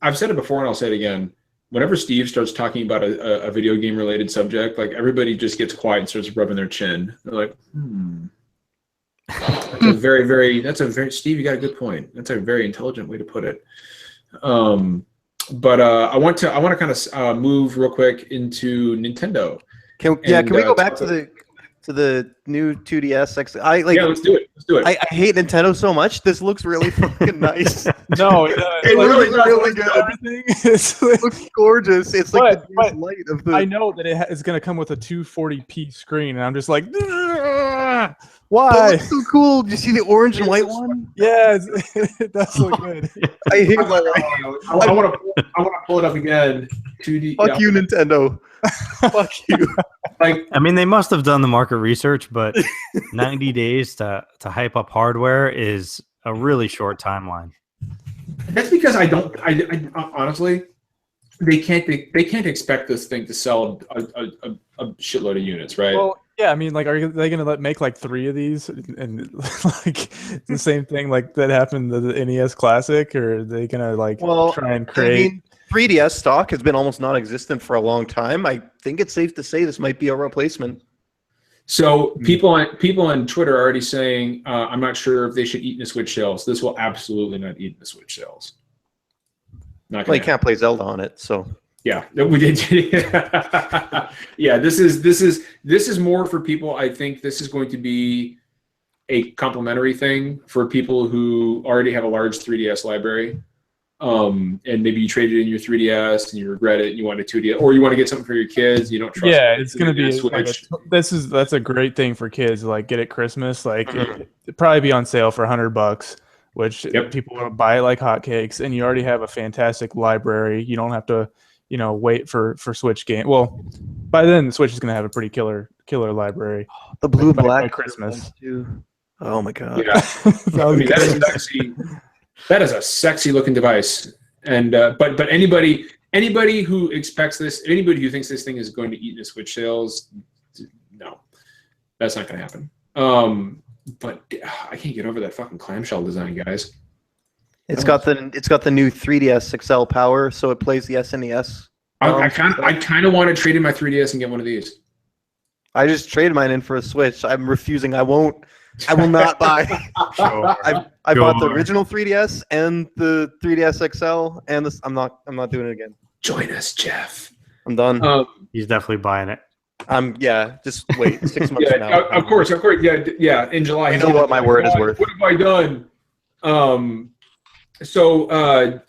I've said it before and I'll say it again. Whenever Steve starts talking about a video game related subject, like everybody just gets quiet and starts rubbing their chin. They're like, That's a very Steve, you got a good point. That's a very intelligent way to put it. But I want to kind of move real quick into Nintendo. Can we go back to the new 2DS XL? Let's do it. I hate Nintendo so much. This looks really fucking nice. No, it looks really good. It looks gorgeous. It's like the light of the. I know that it is going to come with a 240p screen, and I'm just like, why? That looks so cool. Do you see the orange and white one? Yeah, it does look good. I hate my life. I want to pull it up again. 2D. Fuck you, Nintendo. Fuck you. I mean, they must have done the market research, but 90 days to hype up hardware is a really short timeline. That's because I honestly, they can't expect this thing to sell a shitload of units, right? Well, yeah, I mean, like, are they going to make like 3 of these and like the same thing like that happened to the NES Classic, or are they going to try and create? I mean, 3DS stock has been almost non-existent for a long time. I think it's safe to say this might be a replacement. So people on Twitter are already saying, I'm not sure if they should eat in the Switch shelves. This will absolutely not eat in the Switch shelves. Well, you can't play Zelda on it, so. Yeah, we did. Yeah, this is more for people. I think this is going to be a complimentary thing for people who already have a large 3DS library. And maybe you traded in your 3DS and you regret it and you want a 2DS, or you want to get something for your kids, you don't trust it. It's going to be that's a great thing for kids, like get it Christmas, like it'd probably be on sale for $100, which people will buy it like hotcakes, and you already have a fantastic library. You don't have to wait for Switch game. Well, by then the Switch is going to have a pretty killer library. The blue black by Christmas. Oh my god. Yeah. I mean, that is sexy. That is a sexy looking device, and but anybody who expects this, anybody who thinks this thing is going to eat the Switch sales, no, that's not going to happen. But I can't get over that fucking clamshell design, guys. It's got the new 3DS XL power, so it plays the SNES. I kind of want to trade in my 3DS and get one of these. I just traded mine in for a Switch. I'm refusing. I will not buy. I bought the original 3DS and the 3DS XL, and this. I'm not doing it again. Join us, Jeff. I'm done. He's definitely buying it. Just wait 6 months from now. Of course. Yeah, in July. I know what my word is worth. What have I done? So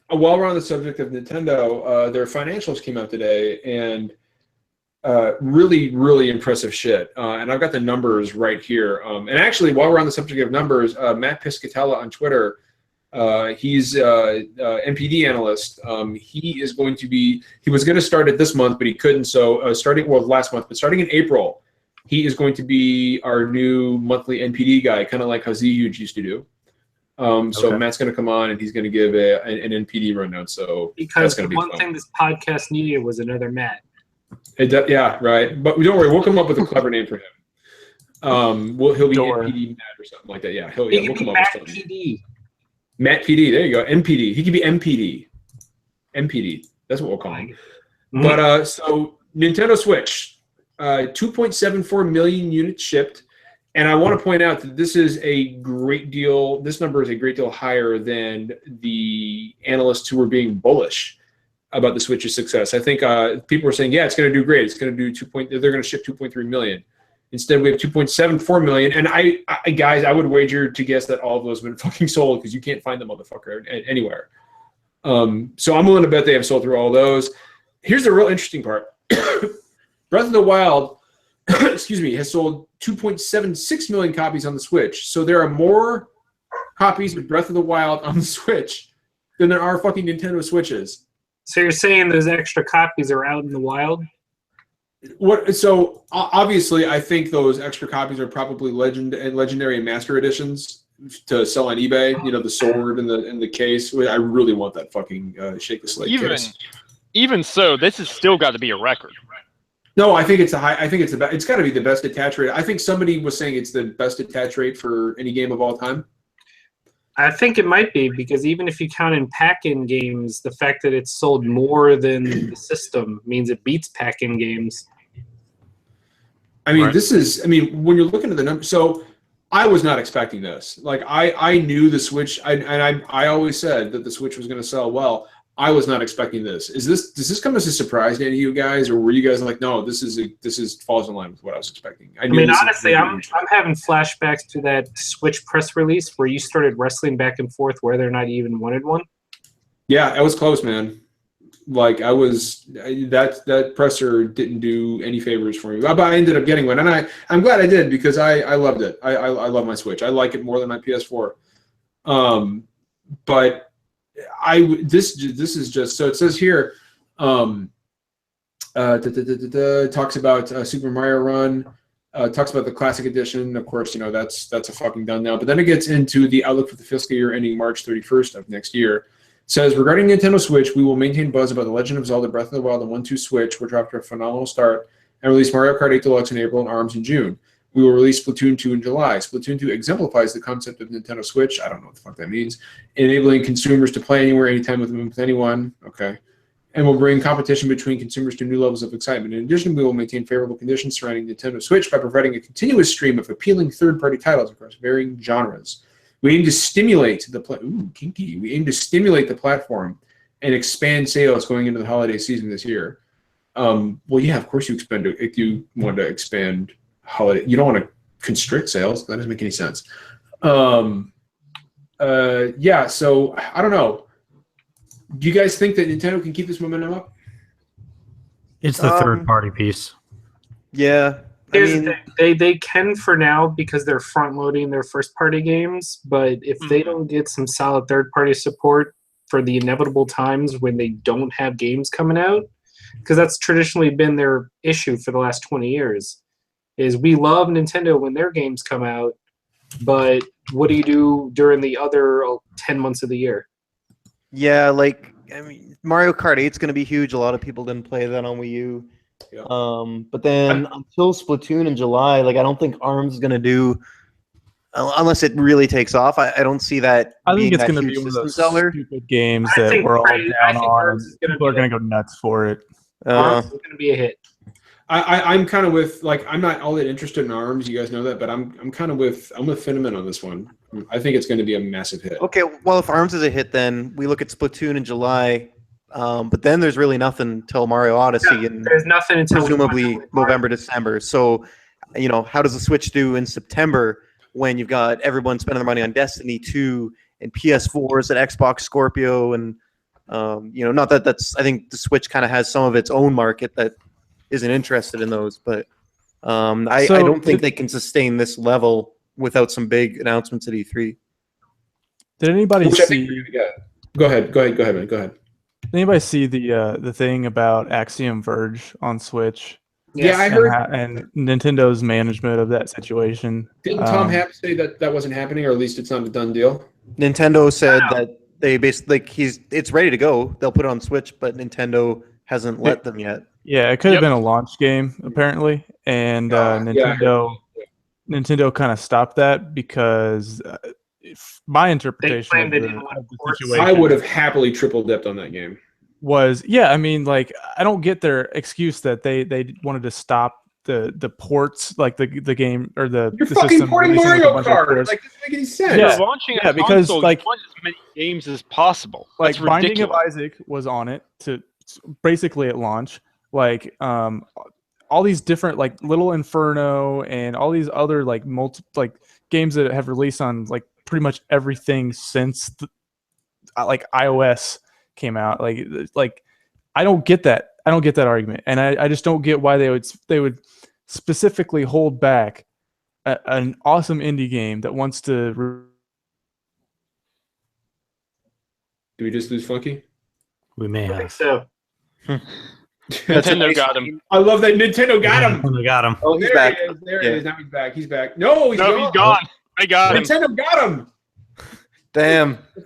while we're on the subject of Nintendo, their financials came out today, and really, really impressive shit. And I've got the numbers right here. And actually, while we're on the subject of numbers, Matt Piscatella on Twitter, he's NPD analyst. He was going to start it this month, but he couldn't. So last month, but starting in April, he is going to be our new monthly NPD guy, kind of like how Z-Huge used to do. So Matt's going to come on and he's going to give an NPD rundown. So because that's going to be one fun. thing this podcast needed was another Matt. Yeah, right. But don't worry, we'll come up with a clever name for him. He'll be NPD Matt or something like that. Yeah, we'll come up with something. PD. Matt PD. There you go. NPD. He could be MPD. MPD. That's what we'll call him. Mm-hmm. But so Nintendo Switch, 2.74 million units shipped, And I want to point out that this is a great deal. This number is a great deal higher than the analysts who were being bullish about the Switch's success. I think people were saying, yeah, it's going to do great. It's going to do they're going to ship 2.3 million. Instead, we have 2.74 million. And I guys, I would wager to guess that all of those have been fucking sold because you can't find them, motherfucker, anywhere. So I'm willing to bet they have sold through all those. Here's the real interesting part. Breath of the Wild, excuse me, has sold 2.76 million copies on the Switch. So there are more copies of Breath of the Wild on the Switch than there are fucking Nintendo Switches. So you're saying those extra copies are out in the wild? So obviously, I think those extra copies are probably legendary and master editions to sell on eBay. You know, the sword and the case. I really want that fucking Shake the Slate case. Even so, this has still got to be a record. No, I think it's it's got to be the best attach rate. I think somebody was saying it's the best attach rate for any game of all time. I think it might be, because even if you count in pack-in games, the fact that it's sold more than the system means it beats pack-in games. I mean, when you're looking at the numbers, so I was not expecting this. Like, I knew the Switch, I always said that the Switch was going to sell well. I was not expecting this. Does this come as a surprise to any of you guys, or were you guys like, no, this falls in line with what I was expecting? I mean, honestly, I'm having flashbacks to that Switch press release where you started wrestling back and forth whether or not you even wanted one. Yeah, I was close, man. Like, that presser didn't do any favors for me, but I ended up getting one, and I'm glad I did, because I loved it. I love my Switch. I like it more than my PS4. But this is just, so it says here, talks about Super Mario Run, talks about the Classic Edition. Of course, you know, that's a fucking done now. But then it gets into the outlook for the fiscal year ending March 31st of next year. It says, regarding Nintendo Switch, we will maintain buzz about The Legend of Zelda Breath of the Wild and 1-2 Switch, which are off to a phenomenal start, and release Mario Kart 8 Deluxe in April and ARMS in June. We will release Splatoon 2 in July. Splatoon 2 exemplifies the concept of Nintendo Switch. I don't know what the fuck that means. Enabling consumers to play anywhere, anytime, with anyone. Okay. And will bring competition between consumers to new levels of excitement. In addition, we will maintain favorable conditions surrounding Nintendo Switch by providing a continuous stream of appealing third-party titles across varying genres. We aim to stimulate We aim to stimulate the platform and expand sales going into the holiday season this year. Well, yeah, of course you want to expand holiday. You don't want to constrict sales. That doesn't make any sense. Yeah, so I don't know. Do you guys think that Nintendo can keep this momentum up? It's the third-party piece. Yeah. They can for now, because they're front-loading their first-party games, but if they don't get some solid third-party support for the inevitable times when they don't have games coming out, because that's traditionally been their issue for the last 20 years, is we love Nintendo when their games come out, but what do you do during the other 10 months of the year? Yeah, Mario Kart 8 is going to be huge. A lot of people didn't play that on Wii U. Yeah. But then until Splatoon in July, I don't think ARMS is going to do, unless it really takes off. I don't see that. I think it's going to be one of those stupid games that we're all down on. People are going to go nuts for it. ARMS is going to be a hit. I'm kind of with, I'm not all that interested in ARMS. You guys know that, but I'm with Finneman on this one. I think it's going to be a massive hit. Okay, well, if ARMS is a hit, then we look at Splatoon in July, but then there's really nothing till Mario Odyssey, and there's nothing until presumably November, December. So, how does the Switch do in September when you've got everyone spending their money on Destiny 2 and PS4s and Xbox Scorpio, and not that I think the Switch kind of has some of its own market that isn't interested in those, but I don't think they can sustain this level without some big announcements at E3. Did anybody see? Go ahead, man. Go ahead. Did anybody see the thing about Axiom Verge on Switch? Yeah, I heard. And Nintendo's management of that situation. Didn't Tom Happ say that wasn't happening, or at least it's not a done deal? Nintendo said that they basically it's ready to go. They'll put it on Switch, but Nintendo hasn't let them yet. Yeah, it could have been a launch game apparently, and Nintendo kind of stopped that because my interpretation of the situation, I would have happily triple dipped on that game. I don't get their excuse that they wanted to stop the ports, like the game or the You're the fucking system porting releasing with a Mario bunch of Kart. ports. Like, doesn't make any sense. Yeah. You're launching Yeah, a because, console, like- you want as many games as possible. like That's Binding of ridiculous. Isaac was on it to basically at launch. Like all these different like Little Inferno and all these other like games that have released on like pretty much everything since like iOS came out. Like I don't get that. I don't get that argument, and I just don't get why they would specifically hold back an awesome indie game that wants to. Do we just lose Funky? We may I think have. so. Nintendo got him. I love that Nintendo got him. We got him. Oh, he's There back. he is. There Yeah. he is. Now he's back. He's back. No, he's No, gone. he's gone. I got him. Nintendo got him. Damn. The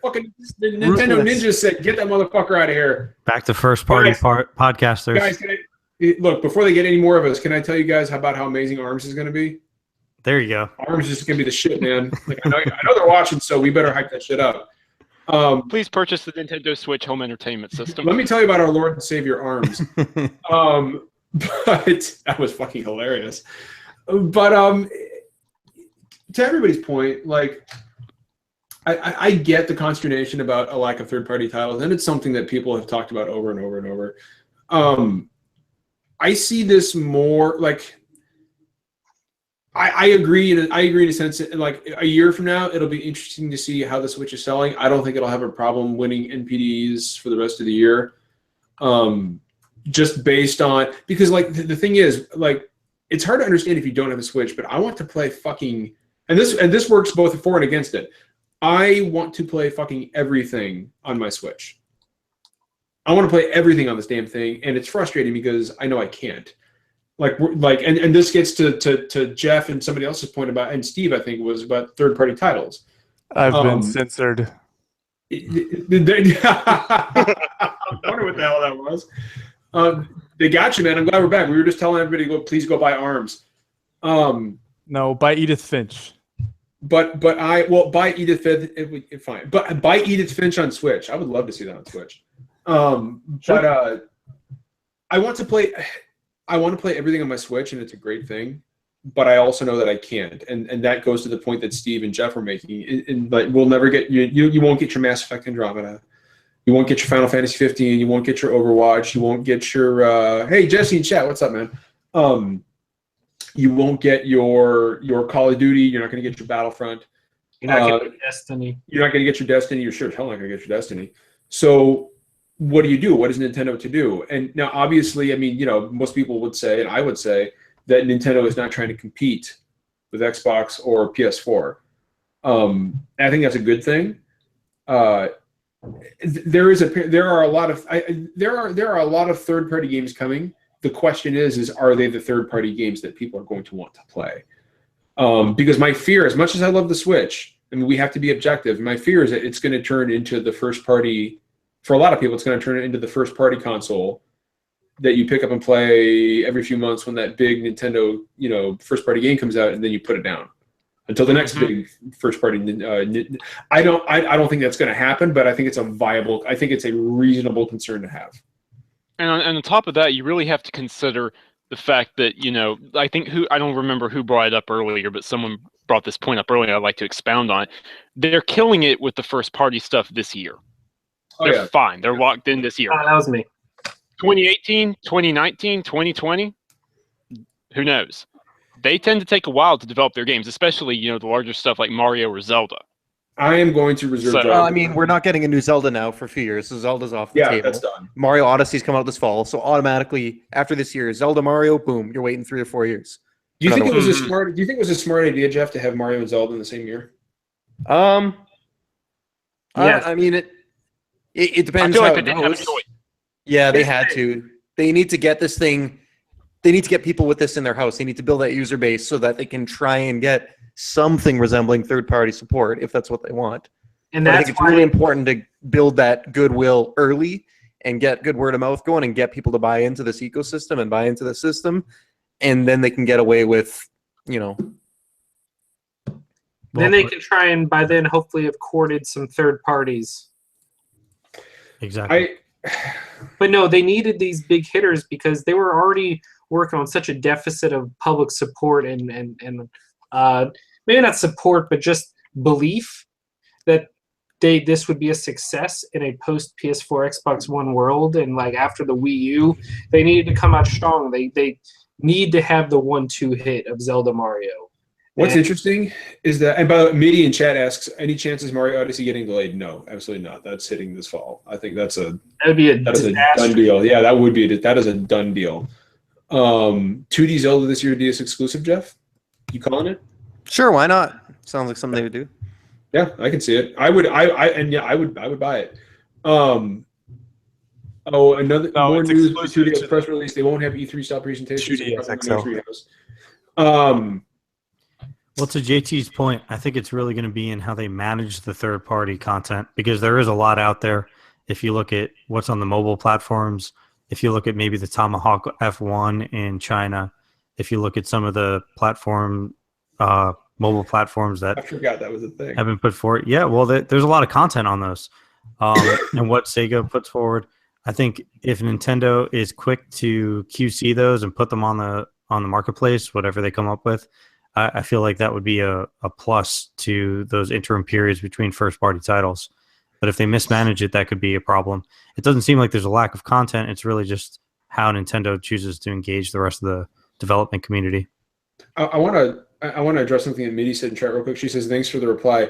Nintendo Ruthless. Ninja said, "Get that motherfucker out of here." Back to first party Guys. podcasters. Guys, look, before they get any more of us, can I tell you guys about how amazing ARMS is going to be? There you go. ARMS is going to be the shit, man. Like, I know they're watching, so we better hype that shit up. Please purchase the Nintendo Switch home entertainment system. Let me tell you about our Lord and Savior ARMS. But that was fucking hilarious. But to everybody's point, like, I get the consternation about a lack of third-party titles, and it's something that people have talked about over and over and over. I see this more like I agree in a sense that, like, a year from now it'll be interesting to see how the Switch is selling. I don't think it'll have a problem winning NPDs for the rest of the year. Just based on, because like the thing is, like, it's hard to understand if you don't have a Switch, but I want to play fucking, and this works both for and against it. I want to play fucking everything on my Switch. I want to play everything on this damn thing, and it's frustrating because I know I can't. And this gets to Jeff and somebody else's point about, and Steve, I think, was about third-party titles. I've been censored. I wonder what the hell that was. They got you, man. I'm glad we're back. We were just telling everybody, please go buy ARMS. No, by Edith Finch. But buy Edith Finch, fine. But buy Edith Finch on Switch. I would love to see that on Switch. But I want to play everything on my Switch, and it's a great thing. But I also know that I can't, and that goes to the point that Steve and Jeff are making. But we'll never get you won't get your Mass Effect Andromeda. You won't get your Final Fantasy 15. You won't get your Overwatch. You won't get your hey, Jesse in chat, what's up, man? You won't get your Call of Duty. You're not going to get your Battlefront. You're not getting Destiny. You're not going to get your Destiny. You're sure as hell not going to get your Destiny. So what do? What is Nintendo to do? And now, obviously, I mean, most people would say, and I would say, that Nintendo is not trying to compete with Xbox or PS4. I think that's a good thing. There are a lot of third-party games coming. The question is are they the third-party games that people are going to want to play? Because my fear, as much as I love the Switch, I mean, we have to be objective. My fear is that it's going to turn into the first-party. For a lot of people, it's going to turn it into the first-party console that you pick up and play every few months when that big Nintendo, first-party game comes out, and then you put it down until the next big first-party. I don't think that's going to happen, but I think it's a reasonable concern to have. And on top of that, you really have to consider the fact that, I think I don't remember who brought it up earlier, but someone brought this point up earlier. I'd like to expound on it. They're killing it with the first-party stuff this year. They're fine. They're locked in this year. That was me. 2018, 2019, 2020, who knows? They tend to take a while to develop their games, especially, the larger stuff like Mario or Zelda. I am going to reserve. Well, I mean, we're not getting a new Zelda now for a few years, so Zelda's off the table. Yeah, that's done. Mario Odyssey's come out this fall, so automatically after this year, Zelda, Mario, boom, you're waiting 3 or 4 years. Do you think it was a smart idea, Jeff, to have Mario and Zelda in the same year? Yes. I mean, it depends. I feel how like they it didn't have a goes. choice. Yeah, they had to. They need to get this thing. They need to get people with this in their house. They need to build that user base so that they can try and get something resembling third-party support if that's what they want. And But I that's think it's really important to build that goodwill early and get good word of mouth going and get people to buy into this ecosystem and buy into the system, and then they can get away with, then they can try and by then hopefully have courted some third parties. Exactly. But no, they needed these big hitters because they were already working on such a deficit of public support and maybe not support, but just belief that this would be a success in a post PS4 Xbox One world. And like after the Wii U, they needed to come out strong. They need to have the 1-2 hit of Zelda Mario. What's interesting is that, and by the way, Midi in chat asks, any chances Mario Odyssey getting delayed? No, absolutely not. That's hitting this fall. I think that would be a done deal. Yeah, that is a done deal. 2D Zelda this year, DS exclusive, Jeff? You calling it? Sure, why not? Sounds like something they would do. Yeah, I can see it. I would buy it. More news. 2DS press release. They won't have E3 style presentations. 2DS XL. Well, to JT's point, I think it's really going to be in how they manage the third-party content, because there is a lot out there. If you look at what's on the mobile platforms, if you look at maybe the Tomahawk F1 in China, if you look at some of the mobile platforms that I forgot that was a thing. have been put forward. Yeah, well, there's a lot of content on those. And what Sega puts forward, I think if Nintendo is quick to QC those and put them on the marketplace, whatever they come up with, I feel like that would be a plus to those interim periods between first-party titles. But if they mismanage it, that could be a problem. It doesn't seem like there's a lack of content. It's really just how Nintendo chooses to engage the rest of the development community. I want to address something that Midi said in chat real quick. She says, thanks for the reply.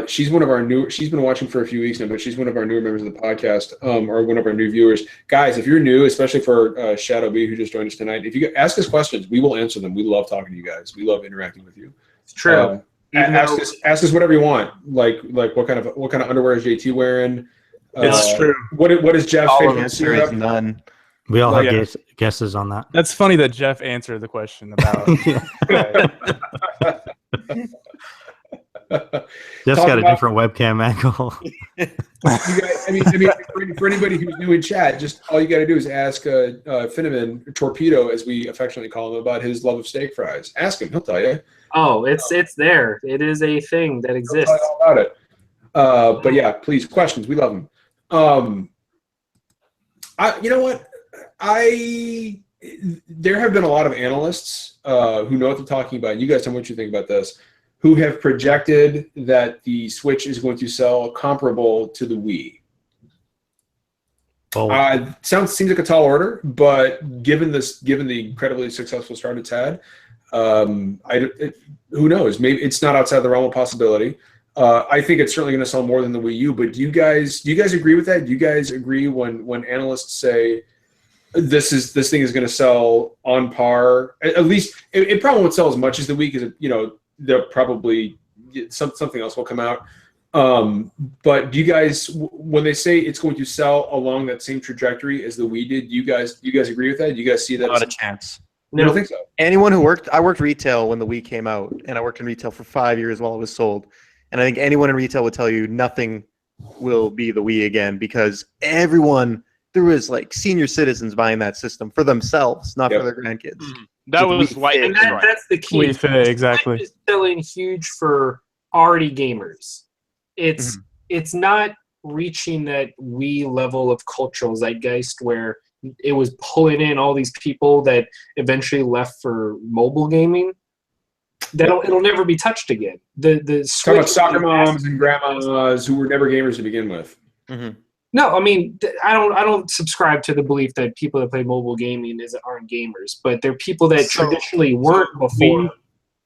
She's one of our new. She's been watching for a few weeks now, but she's one of our newer members of the podcast, or one of our new viewers. Guys, if you're new, especially for Shadow B, who just joined us tonight, if you ask us questions, we will answer them. We love talking to you guys. We love interacting with you. It's true. Ask us whatever you want. Like what kind of underwear is JT wearing? It's true. What is Jeff's All favorite answer is none. We all have guesses on that. That's funny that Jeff answered the question about. Jeff's got a different webcam angle. You guys, for anybody who's new in chat, just all you got to do is ask Finneman, Torpdeo, as we affectionately call him, about his love of steak fries. Ask him; he'll tell you. Oh, it's there. It is a thing that exists. He'll tell you all about it. But yeah, please, questions. We love them. You know what? There have been a lot of analysts who know what they're talking about. You guys tell me what you think about this. Who have projected that the Switch is going to sell comparable to the Wii. Seems like a tall order, but given the incredibly successful start it's had, who knows? Maybe it's not outside the realm of possibility. I think it's certainly going to sell more than the Wii U. But do you guys agree with that? Do you guys agree when analysts say this thing is going to sell on par? At least it probably won't sell as much as the Wii, because they'll probably something else will come out. But do you guys, when they say it's going to sell along that same trajectory as the Wii did, do you guys agree with that? Do you guys see that? Not a chance. No, I don't think so. Anyone who I worked retail when the Wii came out, and I worked in retail for 5 years while it was sold. And I think anyone in retail would tell you nothing will be the Wii again, because there was like senior citizens buying that system for themselves, not for their grandkids. Mm-hmm. That was like, and that's the key. Exactly. It's selling huge for already gamers. It's not reaching that Wii level of cultural zeitgeist where it was pulling in all these people that eventually left for mobile gaming. It'll never be touched again. The Talk about soccer moms and grandmas who were never gamers to begin with. Mm-hmm. No, I mean, I don't subscribe to the belief that people that play mobile gaming aren't gamers, but they're people that traditionally weren't before,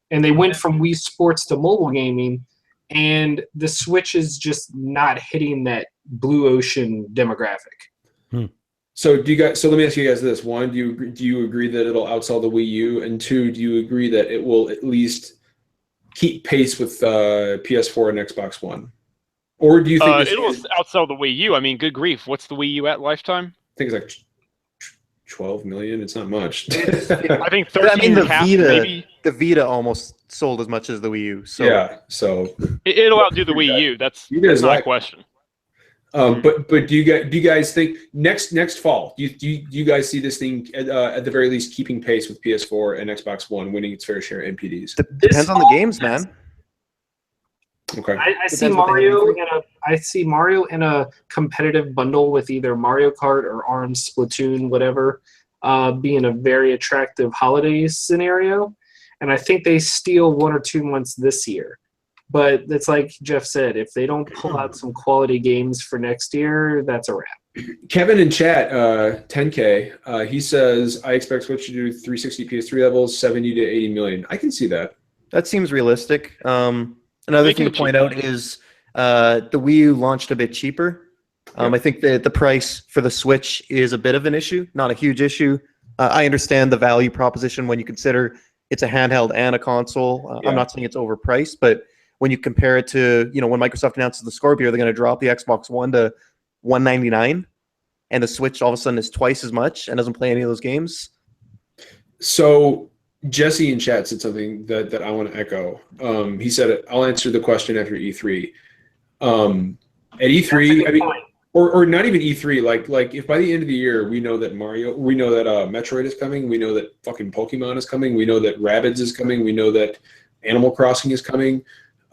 and they went from Wii Sports to mobile gaming, and the Switch is just not hitting that blue ocean demographic. So let me ask you guys this: one, do you agree that it'll outsell the Wii U? And two, do you agree that it will at least keep pace with PS4 and Xbox One? Or do you think it'll outsell the Wii U? I mean, good grief, what's the Wii U at lifetime? I think it's like 12 million. It's not much. I think 13 I mean, maybe. The Vita almost sold as much as the Wii U. So yeah, so it'll outdo the Wii U. That's not a question. But do you guys think next fall? Do you guys see this thing at the very least keeping pace with PS4 and Xbox One, winning its fair share of NPDs? Depends on the games, man. Okay. I see Mario in a competitive bundle with either Mario Kart or ARMS, Splatoon, whatever. being a very attractive holiday scenario. And I think they steal 1 or 2 months this year. But it's like Jeff said, if they don't pull out some quality games for next year, that's a wrap. Kevin in chat, 10K, he says, I expect Switch to do 360 PS3 levels, 70 to 80 million. I can see that. That seems realistic. Another thing to point out is the Wii U launched a bit cheaper. I think that the price for the Switch is a bit of an issue, not a huge issue. I understand the value proposition when you consider it's a handheld and a console. I'm not saying it's overpriced, but when you compare it to, when Microsoft announces the Scorpio, they're going to drop the Xbox One to $199, and the Switch all of a sudden is twice as much and doesn't play any of those games. So Jesse in chat said something that I want to echo. He said, I'll answer the question after E3. At E3, I mean, or not even E3, like if by the end of the year we know that Metroid is coming, we know that fucking Pokemon is coming, we know that Rabbids is coming, we know that Animal Crossing is coming.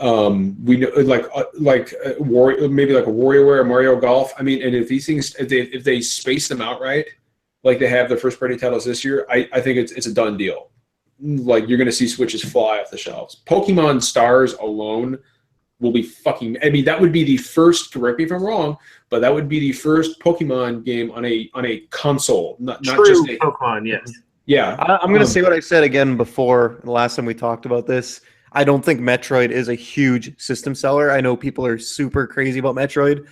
We know maybe like a WarioWare or Mario Golf. I mean, and if these things, if they space them out right, like they have the first party titles this year, I think it's a done deal. Like you're gonna see Switches fly off the shelves. Pokemon Stars alone will be fucking. I mean, that would be the first. Correct me if I'm wrong, but that would be the first Pokemon game on a console, not just a Pokemon. Yes. Yeah, I'm gonna say what I said again before the last time we talked about this. I don't think Metroid is a huge system seller. I know people are super crazy about Metroid,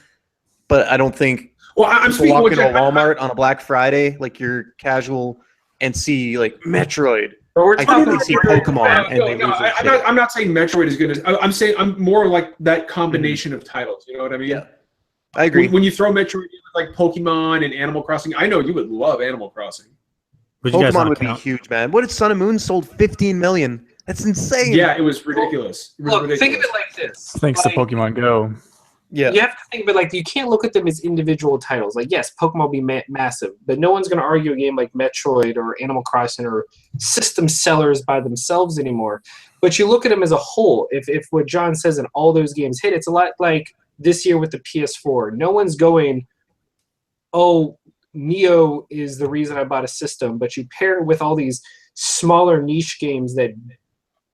but I don't think I'm people walk into a Walmart on a Black Friday, like you're casual, and see like Metroid. I think they see Pokemon and they lose their shit. I'm not saying Metroid is going to. I'm saying I'm more like that combination of titles. You know what I mean? Yeah, I agree. When you throw Metroid in with like Pokemon and Animal Crossing, I know you would love Animal Crossing. Pokemon would be huge, man. What if Sun and Moon sold 15 million? That's insane. Yeah, it was ridiculous. Think of it like this. Thanks to Pokemon Go. Yeah. You have to think of it like you can't look at them as individual titles. Like, yes, Pokemon will be massive, but no one's going to argue a game like Metroid or Animal Crossing or system sellers by themselves anymore. But you look at them as a whole. If what John says and all those games hit, it's a lot like this year with the PS4. No one's going, oh, Neo is the reason I bought a system, but you pair it with all these smaller niche games that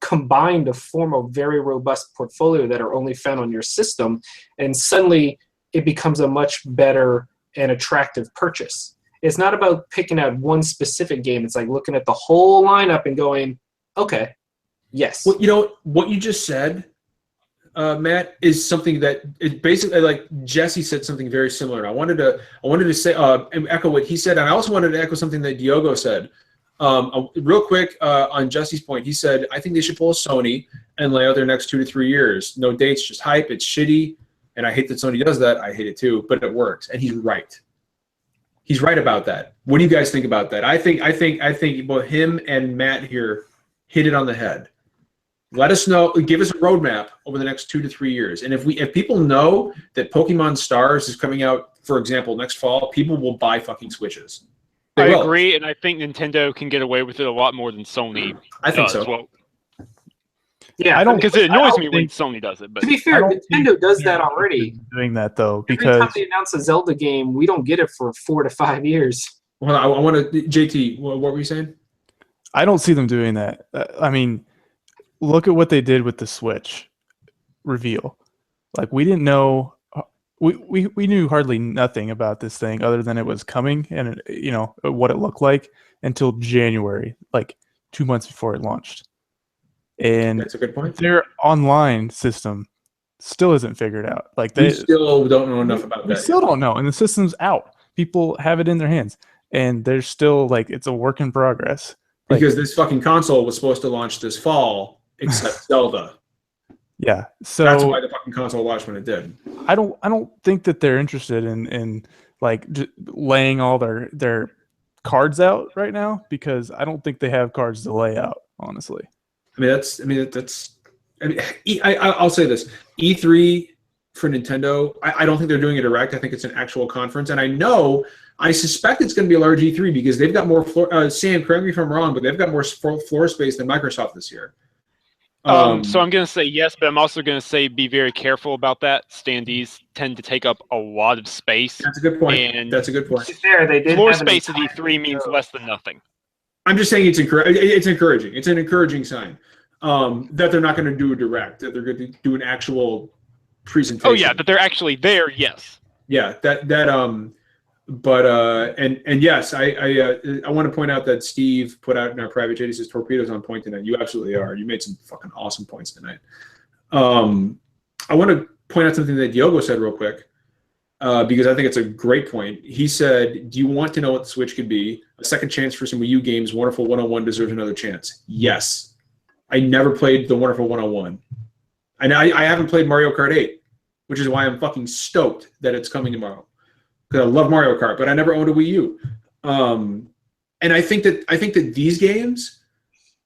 combine to form a very robust portfolio that are only found on your system, and suddenly it becomes a much better and attractive purchase. It's not about picking out one specific game. It's like looking at the whole lineup and going, okay, yes. Well, you know, what you just said, Matt, is something that is basically like Jesse said something very similar. I wanted to say and echo what he said, and I also wanted to echo something that Diogo said. Real quick on Jesse's point, he said, I think they should pull a Sony and lay out their next 2 to 3 years. No dates, just hype. It's shitty, and I hate that Sony does that. I hate it too, but it works, and he's right. He's right about that. What do you guys think about that? I think both him and Matt here hit it on the head. Let us know. Give us a roadmap over the next 2 to 3 years, and if people know that Pokemon Stars is coming out, for example, next fall, people will buy fucking Switches. I agree, and I think Nintendo can get away with it a lot more than Sony. I think so. As well. Yeah, I don't because it annoys me when Sony does it. But to be fair, Nintendo does that already. Doing that though, every because time they announce a Zelda game, we don't get it for 4 to 5 years. Well, I want to, JT. What were you saying? I don't see them doing that. I mean, look at what they did with the Switch reveal. Like we didn't know. We knew hardly nothing about this thing other than it was coming and what it looked like until January, like 2 months before it launched. And that's a good point. Their online system still isn't figured out. Like they still don't know enough about that. We still don't know, and the system's out. People have it in their hands, and they're still like it's a work in progress. Because this fucking console was supposed to launch this fall, except Zelda. Yeah, so that's why the fucking console launched when it did. I don't think that they're interested in like laying all their cards out right now, because I don't think they have cards to lay out, honestly. I'll say this: E3 for Nintendo, I don't think they're doing a direct. I think it's an actual conference, and I suspect it's going to be a large E3 because they've got more floor. Sam, correct me if I'm wrong, but they've got more floor space than Microsoft this year. So I'm going to say yes, but I'm also going to say be very careful about that. Standees tend to take up a lot of space. That's a good point. And That's a good point. To be fair, they did floor have an space at entire E3 means show. less than nothing. I'm just saying it's encouraging. It's an encouraging sign that they're not going to do a direct, that they're going to do an actual presentation. Oh yeah, that they're actually there. Yes. Yeah, and yes, I want to point out that Steve put out in our private chat, he says Torpdeo's on point tonight. You absolutely are. You made some fucking awesome points tonight. I want to point out something that Diogo said real quick, because I think it's a great point. He said, do you want to know what the Switch could be? A second chance for some Wii U games. Wonderful 101 deserves another chance. Yes. I never played the Wonderful 101. And I haven't played Mario Kart 8, which is why I'm fucking stoked that it's coming tomorrow. Because I love Mario Kart, but I never owned a Wii U. And I think that these games,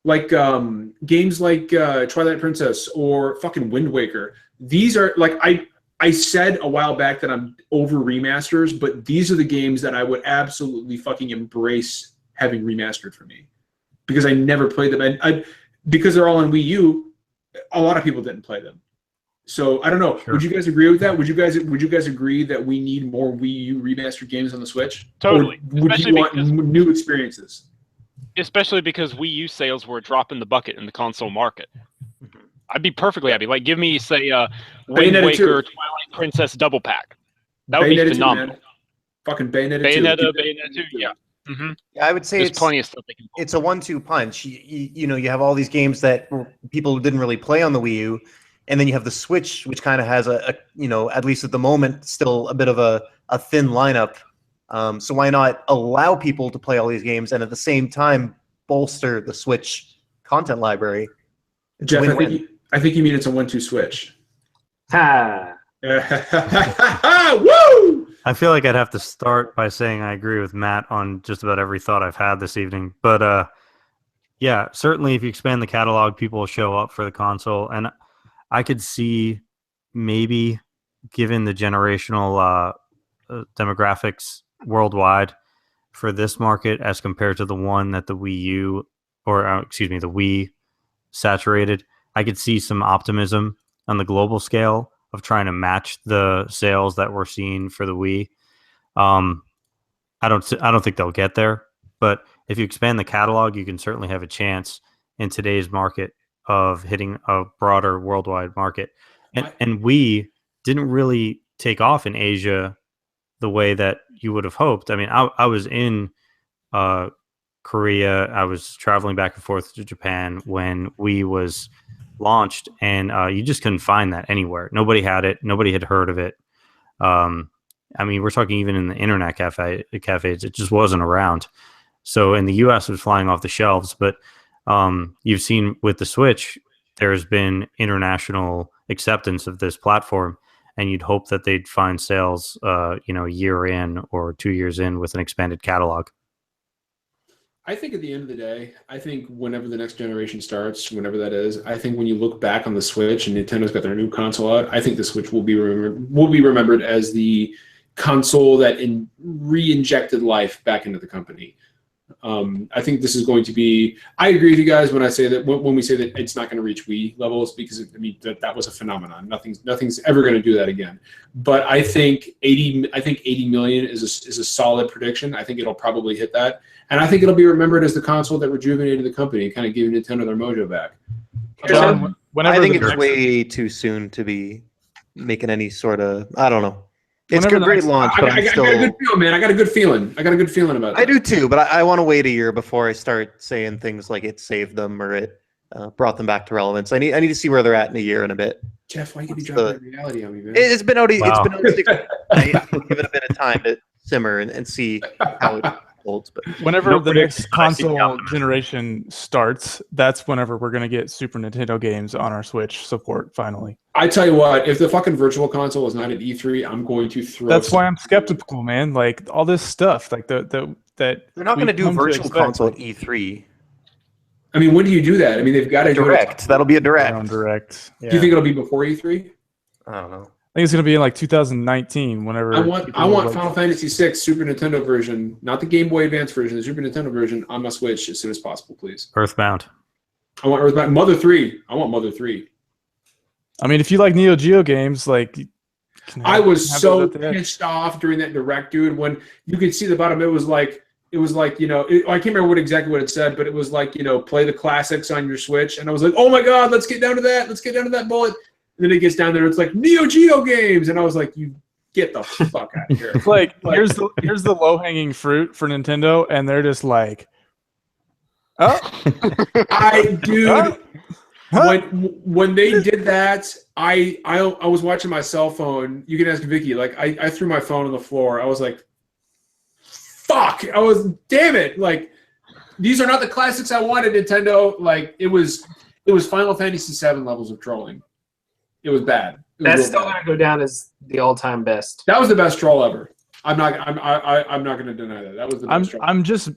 like games like Twilight Princess or fucking Wind Waker, these are like I said a while back that I'm over remasters, but these are the games that I would absolutely fucking embrace having remastered for me, because I never played them, and because they're all on Wii U, a lot of people didn't play them. So I don't know. Sure. Would you guys agree with that? Would you guys agree that we need more Wii U remastered games on the Switch? Totally. Or would you want new experiences? Especially because Wii U sales were a drop in the bucket in the console market. I'd be perfectly happy. Like, give me, say, Wind Bayonetta 2. Waker, Twilight Princess double pack. That would be Bayonetta 2, phenomenal. man. Fucking Bayonetta 2. Bayonetta 2, yeah. Mm-hmm. Yeah, I would say There's it's plenty of stuff they can pull. it's a 1-2 punch. You know, you have all these games that people didn't really play on the Wii U, and then you have the Switch, which kind of has a you know, at least at the moment, still a bit of a thin lineup. So why not allow people to play all these games and at the same time bolster the Switch content library? It's Jeff, win-win. I think you mean it's a 1-2 switch. Ha! Woo! I feel like I'd have to start by saying I agree with Matt on just about every thought I've had this evening. But yeah, certainly if you expand the catalog, people will show up for the console. And I could see maybe, given the generational demographics worldwide for this market as compared to the one that the Wii U, or excuse me, the Wii saturated, I could see some optimism on the global scale of trying to match the sales that we're seeing for the Wii. I don't think they'll get there, but if you expand the catalog, you can certainly have a chance in today's market of hitting a broader worldwide market. And Wii didn't really take off in Asia the way that you would have hoped. I mean, I was in Korea. I was traveling back and forth to Japan when Wii was launched, and you just couldn't find that anywhere. Nobody had it. Nobody had heard of it. I mean, we're talking even in the internet cafes, it just wasn't around. So in the US, it was flying off the shelves. But you've seen with the Switch, there's been international acceptance of this platform, and you'd hope that they'd find sales, a year in or 2 years in with an expanded catalog. I think at the end of the day, I think whenever the next generation starts, whenever that is, I think when you look back on the Switch and Nintendo's got their new console out, I think the Switch will be remembered as the console that re-injected life back into the company. I think this is going to be. I agree with you guys when I say that when we say that it's not going to reach Wii levels, because I mean that was a phenomenon. Nothing's ever going to do that again. But I think 80 million is a solid prediction. I think it'll probably hit that, and I think it'll be remembered as the console that rejuvenated the company, kind of giving Nintendo their mojo back. I think it's way too soon to be making any sort of. I don't know. It's a great launch, but I got a good feeling, man. I got a good feeling about that. I do too, but I want to wait a year before I start saying things like it saved them or it brought them back to relevance. I need to see where they're at in a year and a bit. Jeff, why you be dropping that reality on me, man? It's been out. Wow. It's been out 6 months. I'll give it a bit of time to simmer and see how it holds. But Whenever the next console generation starts, that's whenever we're going to get Super Nintendo games on our Switch support finally. I tell you what, if the fucking virtual console is not at E3, I'm going to throw. That's why I'm skeptical, man. Like all this stuff, like that They're not going to do virtual console at E3. I mean, when do you do that? I mean, they've got to Direct. That'll be a direct. Direct. Do you think it'll be before E3? I don't know. I think it's going to be in like 2019. Whenever I want Final Fantasy VI Super Nintendo version, not the Game Boy Advance version, the Super Nintendo version on my Switch as soon as possible, please. Earthbound. I want Earthbound. Mother 3. I want Mother 3. I mean, if you like Neo Geo games, like I was so pissed off during that direct, dude. When you could see the bottom, it was like I can't remember exactly what it said, but it was like, play the classics on your Switch, and I was like, oh my god, let's get down to that. Let's get down to that bullet. And then it gets down there, it's like Neo Geo games, and I was like, you get the fuck out of here. Like here's the low hanging fruit for Nintendo, and they're just like, oh, When they did that, I was watching my cell phone. You can ask Vicky. Like I threw my phone on the floor. I was like, fuck. Damn it. Like, these are not the classics I wanted, Nintendo. Like, it was Final Fantasy VII levels of trolling. It was bad. That's still gonna go down as the all-time best. That was the best troll ever. I'm not gonna deny that. That was the best troll.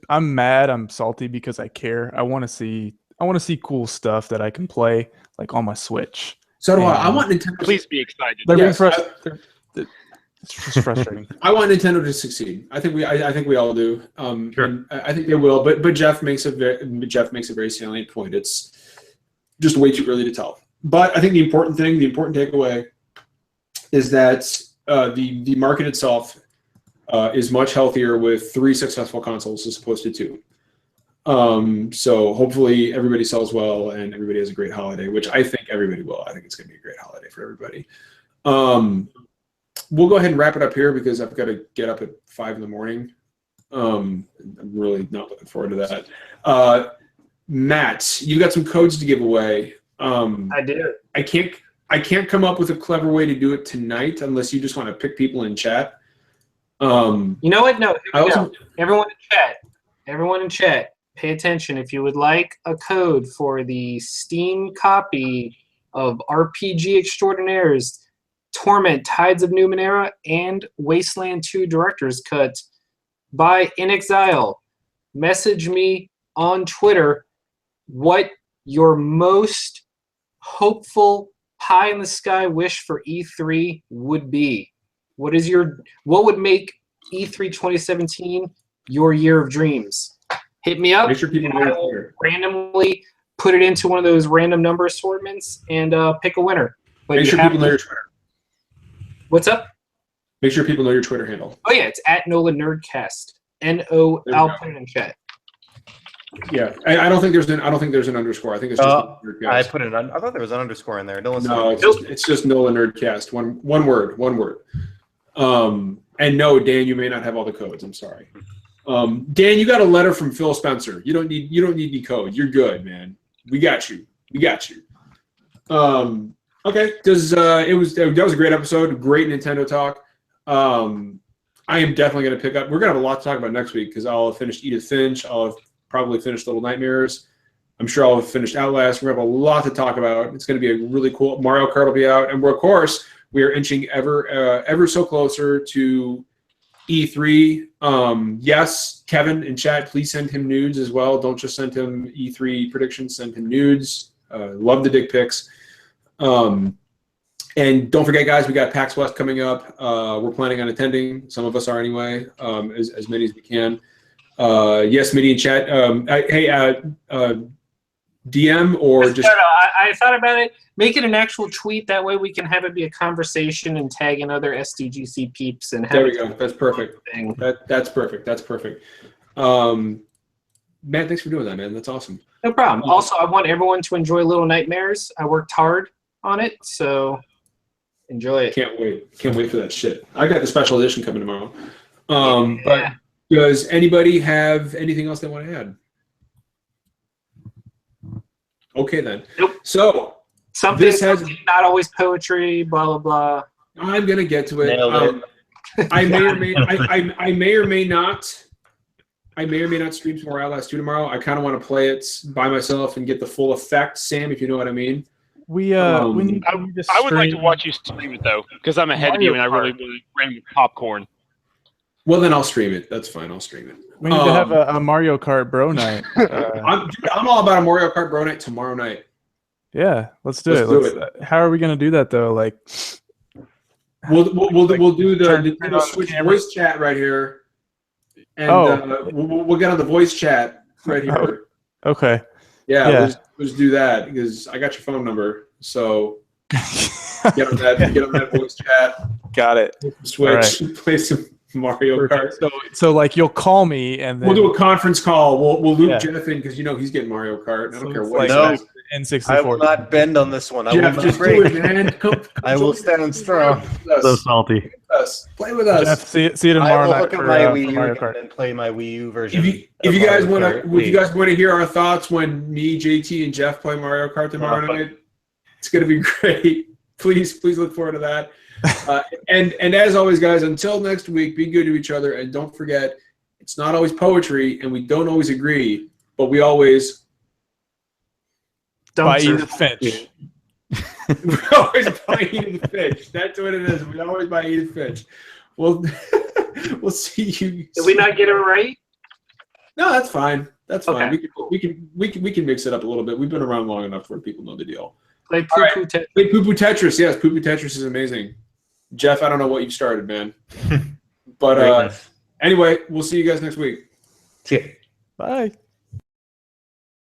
I'm mad. I'm salty because I care. I want to see cool stuff that I can play like on my Switch. So do I. I want Nintendo. Please be excited. It's just frustrating. I want Nintendo to succeed. I think we all do. Sure. I think they will. But Jeff makes a very salient point. It's just way too early to tell. But I think the important takeaway, is that the market itself is much healthier with 3 successful consoles as opposed to 2. So hopefully everybody sells well and everybody has a great holiday, which I think everybody will. I think it's going to be a great holiday for everybody. We'll go ahead and wrap it up here because I've got to get up at 5 in the morning. I'm really not looking forward to that. Matt, you've got some codes to give away. I do. I can't come up with a clever way to do it tonight unless you just want to pick people in chat. You know what? No. Everyone in chat, pay attention. If you would like a code for the Steam copy of RPG Extraordinaires, Torment, Tides of Numenera, and Wasteland 2 Director's Cut by In Exile, message me on Twitter what your most hopeful pie in the sky wish for E3 would be. What would make E3 2017 your year of dreams? Hit me up. Make sure people and I will randomly put it into one of those random number assortments and pick a winner. But make sure people know your Twitter. What's up? Make sure people know your Twitter handle. Oh yeah, it's at NOLA Nerdcast. I'll put it in chat. Yeah, I don't think there's an underscore. I think it's just Nerdcast. I put it. I thought there was an underscore in there. No, it's just NOLA Nerdcast. One word. And no, Dan, you may not have all the codes. I'm sorry. Dan, you got a letter from Phil Spencer. You don't need the code. You're good, man. We got you. Okay, that was a great episode. Great Nintendo talk. I am definitely going to pick up. We're going to have a lot to talk about next week because I'll have finished Edith Finch. I'll have probably finished Little Nightmares. I'm sure I'll have finished Outlast. We're going to have a lot to talk about. It's going to be a really cool. Mario Kart will be out, and we are inching ever so closer to E3. Yes, Kevin in chat, please send him nudes as well. Don't just send him E3 predictions. Send him nudes. Love the dick pics. And don't forget, guys, we got PAX West coming up. We're planning on attending. Some of us are anyway, as many as we can. Yes, Mitty in chat. DM or just... No, I thought about it. Make it an actual tweet. That way we can have it be a conversation and tag in other SDGC peeps. And have there we go. That's perfect. That's perfect. Matt, thanks for doing that, man. That's awesome. No problem. Also, I want everyone to enjoy Little Nightmares. I worked hard on it, so enjoy it. Can't wait for that shit. I got the special edition coming tomorrow. But does anybody have anything else they want to add? Okay then. Nope. So something not always poetry. Blah blah blah. I'm gonna get to it. I may or may not stream some more Outlast 2 tomorrow. I kind of want to play it by myself and get the full effect, Sam, if you know what I mean. We need I would like to watch you stream it though, because I'm ahead of you and I really ran with popcorn. Well, then I'll stream it. That's fine. I'll stream it. We need to have a Mario Kart bro night. I'm all about a Mario Kart bro night tomorrow night. Yeah, let's do it. How are we going to do that though? Like, we'll do the Switch voice chat right here, and we'll get on the voice chat right here. Okay. Yeah, Yeah. let's do that because I got your phone number. So get on that voice chat. Got it. Switch, play some Mario Kart. So like you'll call me and then We'll do a conference call. We'll loop Yeah. Jeff in because he's getting Mario Kart. I don't care it's what he like- says. N64. I will not bend on this one. I will Jeff, not just break. do it, man. Come I will stand strong. So salty. Play with us. Jeff, see you I tomorrow will night look at for, my for Wii U Mario again Kart. and play my Wii U version. If you guys want Mario to, Kart if you guys want to hear our thoughts when me, JT, and Jeff play Mario Kart tomorrow night, it's gonna be great. Please look forward to that. And as always, guys, until next week, be good to each other, and don't forget, it's not always poetry, and we don't always agree, but we always By Dumpster. Edith Finch. we always buy Edith Finch. That's what it is. We always buy Edith Finch. We'll see you. Did we not get it right? No, that's fine. That's fine. Okay. We can mix it up a little bit. We've been around long enough where people know the deal. Like All right. poo-poo Tetris. Play Poo Poo Tetris. Yes, Poo Poo Tetris is amazing. Jeff, I don't know what you've started, man. But anyway, we'll see you guys next week. See ya. Bye.